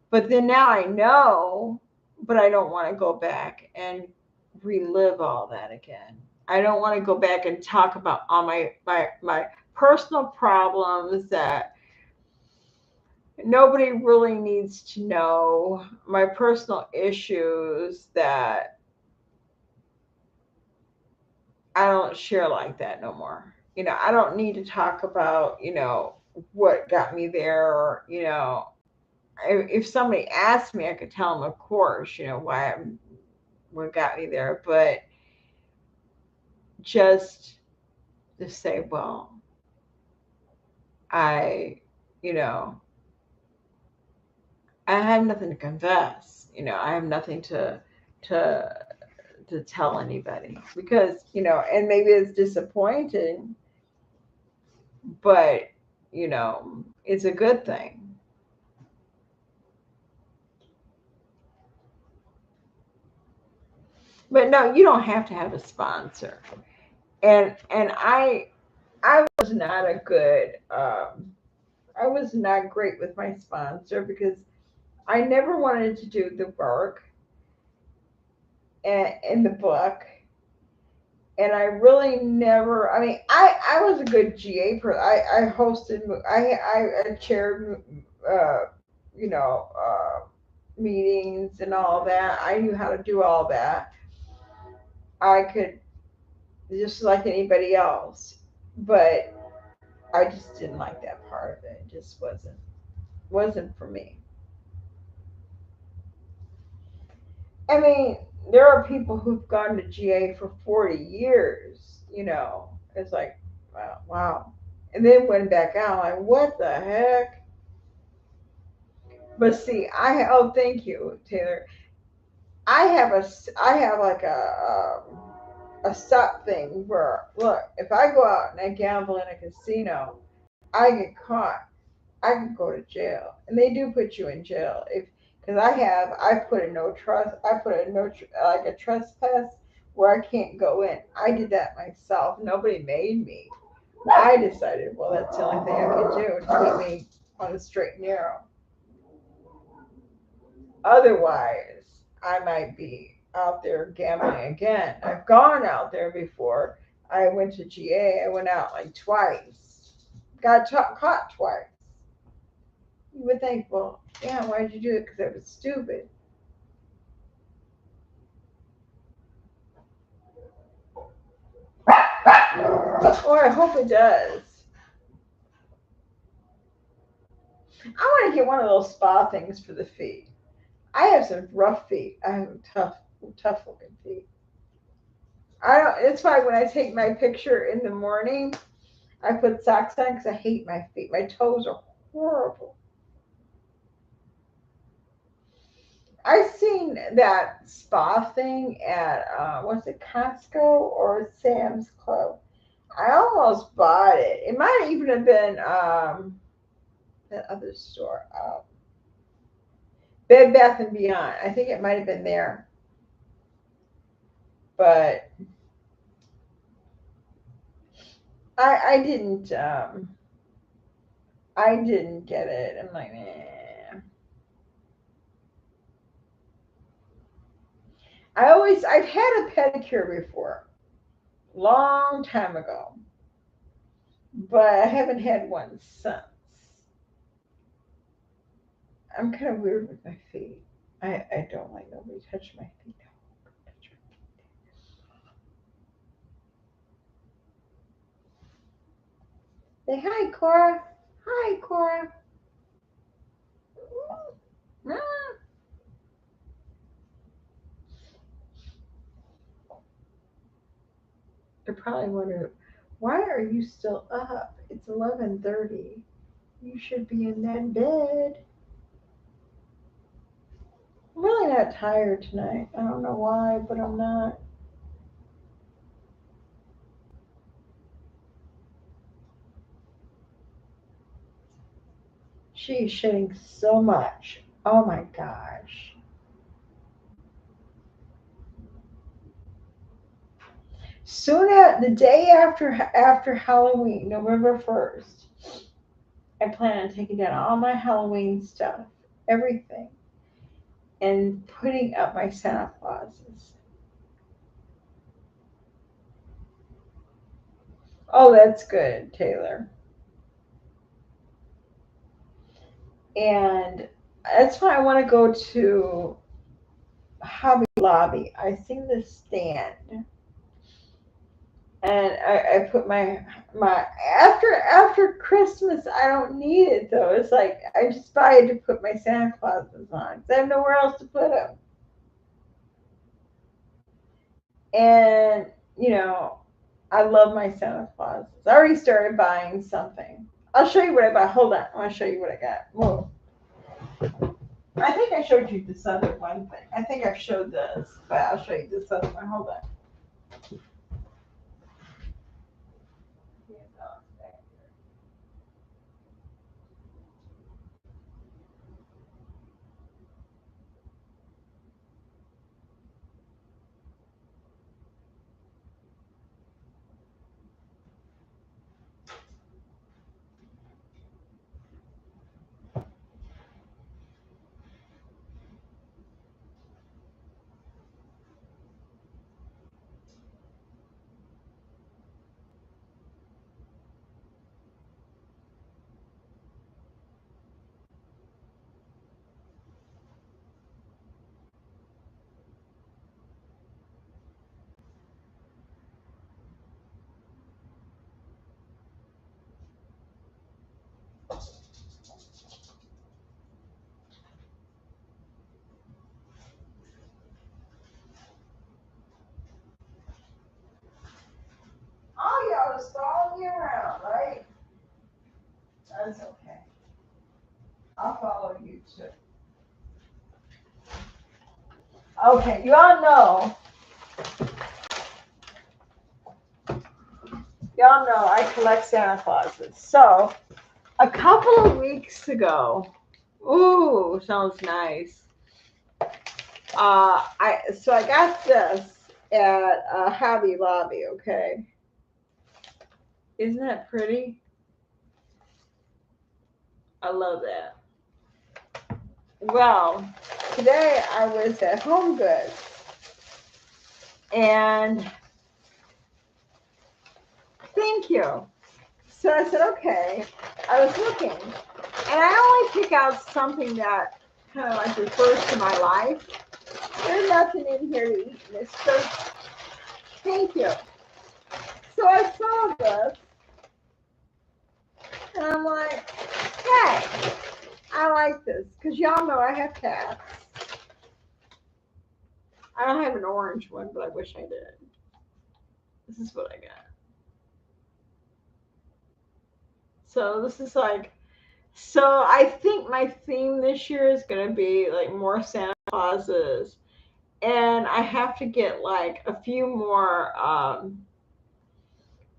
But then now I know, but I don't want to go back and relive all that again. I don't want to go back and talk about all my personal problems that nobody really needs to know, my personal issues that I don't share like that no more. I don't need to talk about, what got me there, or, if somebody asked me, I could tell them, of course, why what got me there, but just to say, well, I, you know, I have nothing to confess. I have nothing to to tell anybody because and maybe it's disappointing, but it's a good thing. But no, you don't have to have a sponsor. And I was not a good I was not great with my sponsor because I never wanted to do the work in the book, And I really never. I mean, I was a good GA person. I hosted. I chaired. Uh, you know, meetings and all that. I knew how to do all that. I could just like anybody else, but I just didn't like that part of it. It just wasn't for me. I mean, there are people who've gone to GA for 40 years. It's like, wow, wow. And then went back out, like, what the heck? But see, thank you, Taylor. I have like a stop thing where, look, if I go out and I gamble in a casino, I get caught, I could go to jail, and they do put you in jail if because I put a no trust, I put a no like a trespass where I can't go in. I did that myself. Nobody made me. I decided, well, that's the only thing I could do to keep me on the straight and narrow. Otherwise, I might be out there gambling again. I've gone out there before. I went to GA. I went out like twice. Got caught twice. You would think, well, yeah, why did you do it? Because it was stupid. Or I hope it does. I want to get one of those spa things for the feet. I have some rough feet. I have tough looking feet. I don't. It's why when I take my picture in the morning, I put socks on because I hate my feet. My toes are horrible. I seen that spa thing at was it Costco or Sam's Club? I almost bought it. It might even have been that other store, Bed Bath and Beyond. I think it might have been there, but I didn't get it. I'm like, eh. I've had a pedicure before, long time ago, but I haven't had one since. I'm kind of weird with my feet. I don't like nobody touch my feet. Say hi, Cora. Hi, Cora. Ah. They're probably wondering, why are you still up? It's 11:30. You should be in that bed. I'm really not tired tonight. I don't know why, but I'm not. She's shedding so much. Oh my gosh. The day after Halloween, November 1st, I plan on taking down all my Halloween stuff, everything, and putting up my Santa Clauses. Oh, that's good, Taylor. And that's why I want to go to Hobby Lobby. I see this stand, and I put my after Christmas. I don't need it though. It's like I just buy it to put my Santa Clauses on because I have nowhere else to put them. And I love my Santa Clauses. I already started buying something. I'll show you what I bought. Hold on, I want to show you what I got. Whoa. I think I showed you this other one thing. I think I've showed this, but I'll show you this other one. Hold on. I was following you around, right? That's okay. I'll follow you too. Okay, y'all know I collect Santa Clauses. So a couple of weeks ago, ooh, sounds nice. I got this at Hobby Lobby. Okay, isn't that pretty? I love that. Well, today I was at Home Goods and thank you. So I said, okay. I was looking and I only pick out something that kind of like refers to my life. There's nothing in here to eat in this church. Thank you. So I saw this and I'm like, hey, I like this because y'all know I have cats. I don't have an orange one, but I wish I did. This is what I got. So this is like, so I think my theme this year is going to be like more Santa Clauses. And I have to get like a few more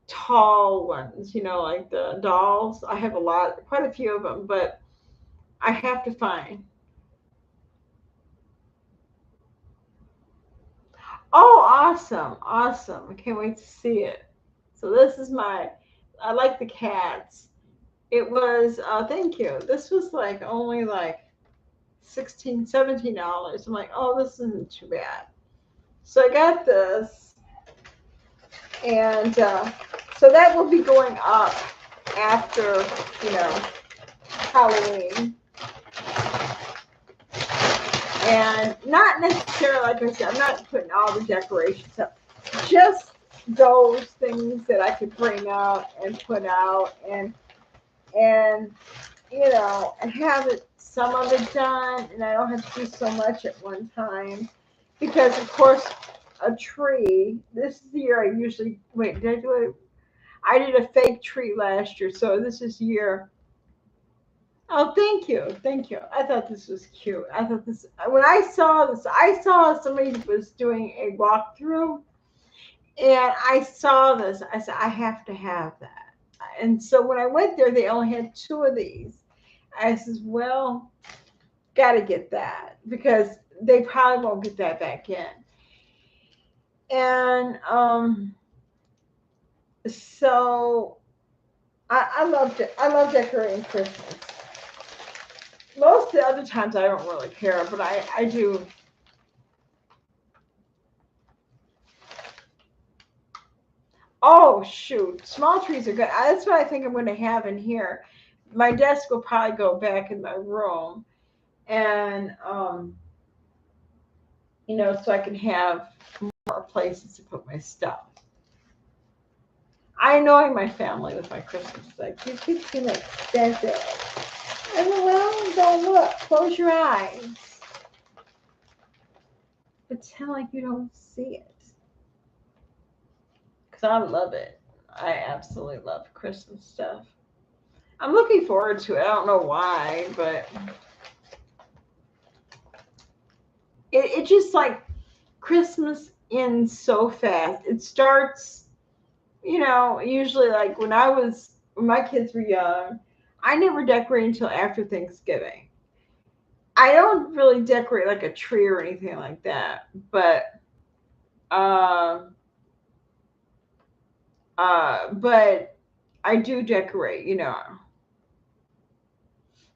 tall ones, like the dolls. I have quite a few of them, but I have to find. Oh, awesome. Awesome. I can't wait to see it. So this is I like the cats. It was, thank you. This was like only like $16, $17. I'm like, oh, this isn't too bad. So I got this, and so that will be going up after, Halloween. And not necessarily, like I said, I'm not putting all the decorations up. Just those things that I could bring out and put out and have it some of it done, and I don't have to do so much at one time. Because of course a tree, this is the year I usually wait, did I do it? I did a fake tree last year, so this is year. Oh, thank you. Thank you. I thought this was cute. I thought this, when I saw somebody was doing a walkthrough and I saw this. I said, I have to have that. And so when I went there, they only had two of these. I says, well, got to get that because they probably won't get that back in. And so I loved it. I love decorating Christmas. Most of the other times I don't really care, but I do. Oh shoot, small trees are good. That's what I think I'm going to have in here. My desk will probably go back in my room, and so I can have more places to put my stuff. I annoy my family with my Christmas. Like, you keep too expensive. I go, well, don't look. Close your eyes. Pretend like you don't see it. Because I love it. I absolutely love Christmas stuff. I'm looking forward to it. I don't know why, but it just like Christmas ends so fast. It starts, usually like when my kids were young, I never decorated until after Thanksgiving. I don't really decorate like a tree or anything like that, but uh, but I do decorate.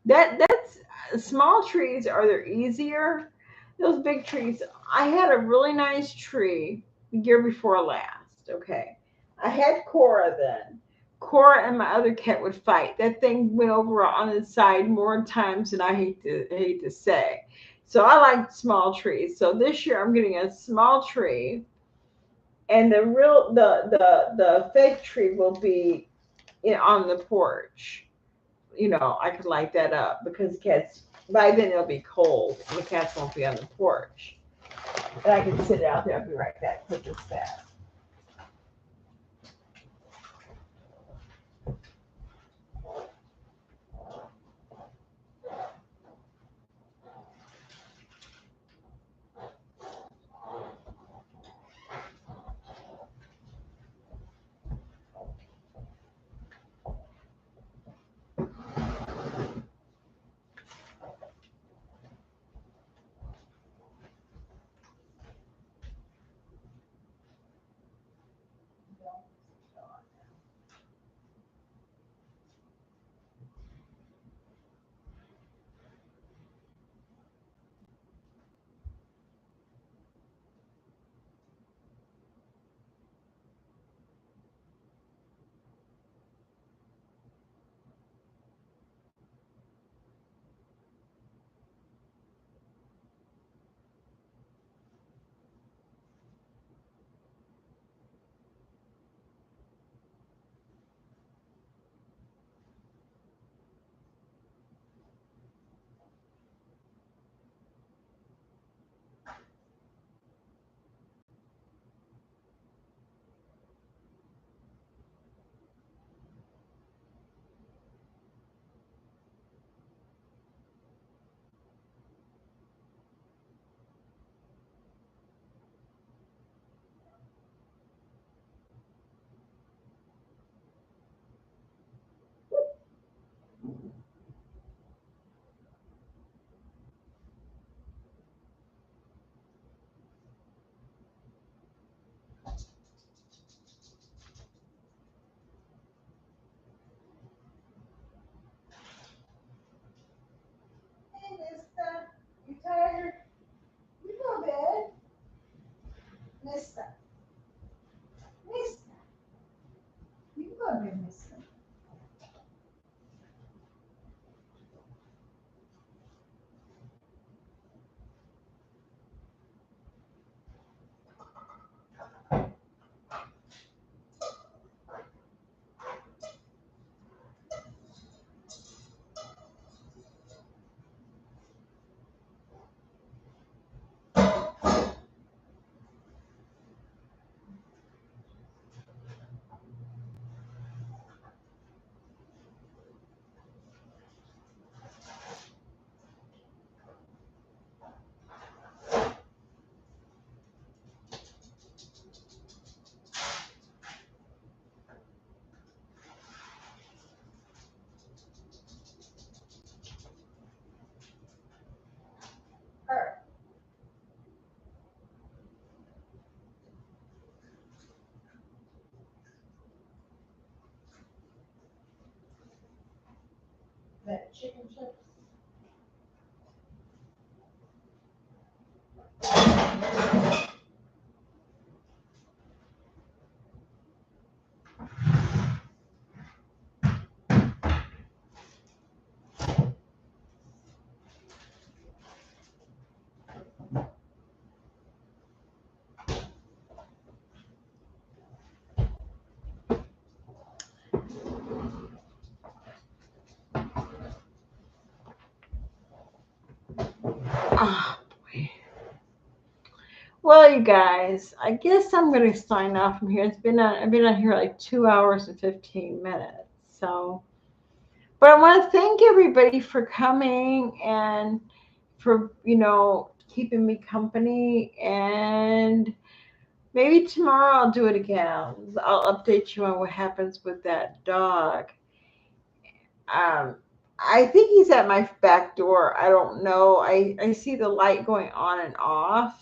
That's small trees are they're easier. Those big trees. I had a really nice tree the year before last. Okay, I had Cora then. Cora and my other cat would fight. That thing went over on the side more times than I hate to say. So I like small trees. So this year I'm getting a small tree, and the fake tree will be on the porch. I could light that up because the cats, by then it'll be cold and the cats won't be on the porch. And I can sit out there. I'll be right back. Put this back. That chicken chips. Ah, boy. Well, you guys, I guess I'm going to sign off from here. I've been on here like 2 hours and 15 minutes. So, but I want to thank everybody for coming and for keeping me company. And maybe tomorrow I'll do it again. I'll update you on what happens with that dog. Um, I think he's at my back door. I don't know. I see the light going on and off.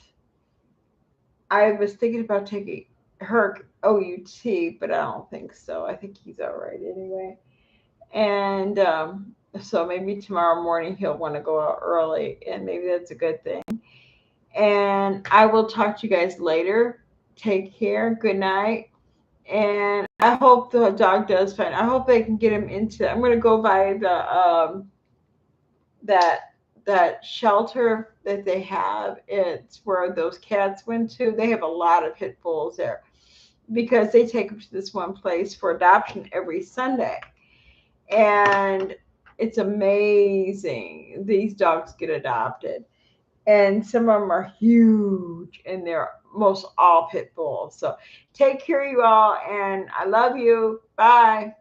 I was thinking about taking her OUT, but I don't think so. I think he's all right anyway. And so maybe tomorrow morning he'll want to go out early, and maybe that's a good thing. And I will talk to you guys later. Take care. Good night. And I hope the dog does fine. I hope they can get him into. I'm gonna go by the that that shelter that they have. It's where those cats went to. They have a lot of pit bulls there because they take them to this one place for adoption every Sunday. And it's amazing. These dogs get adopted. And some of them are huge and they're most all pit bulls. So take care, you all, and I love you. Bye.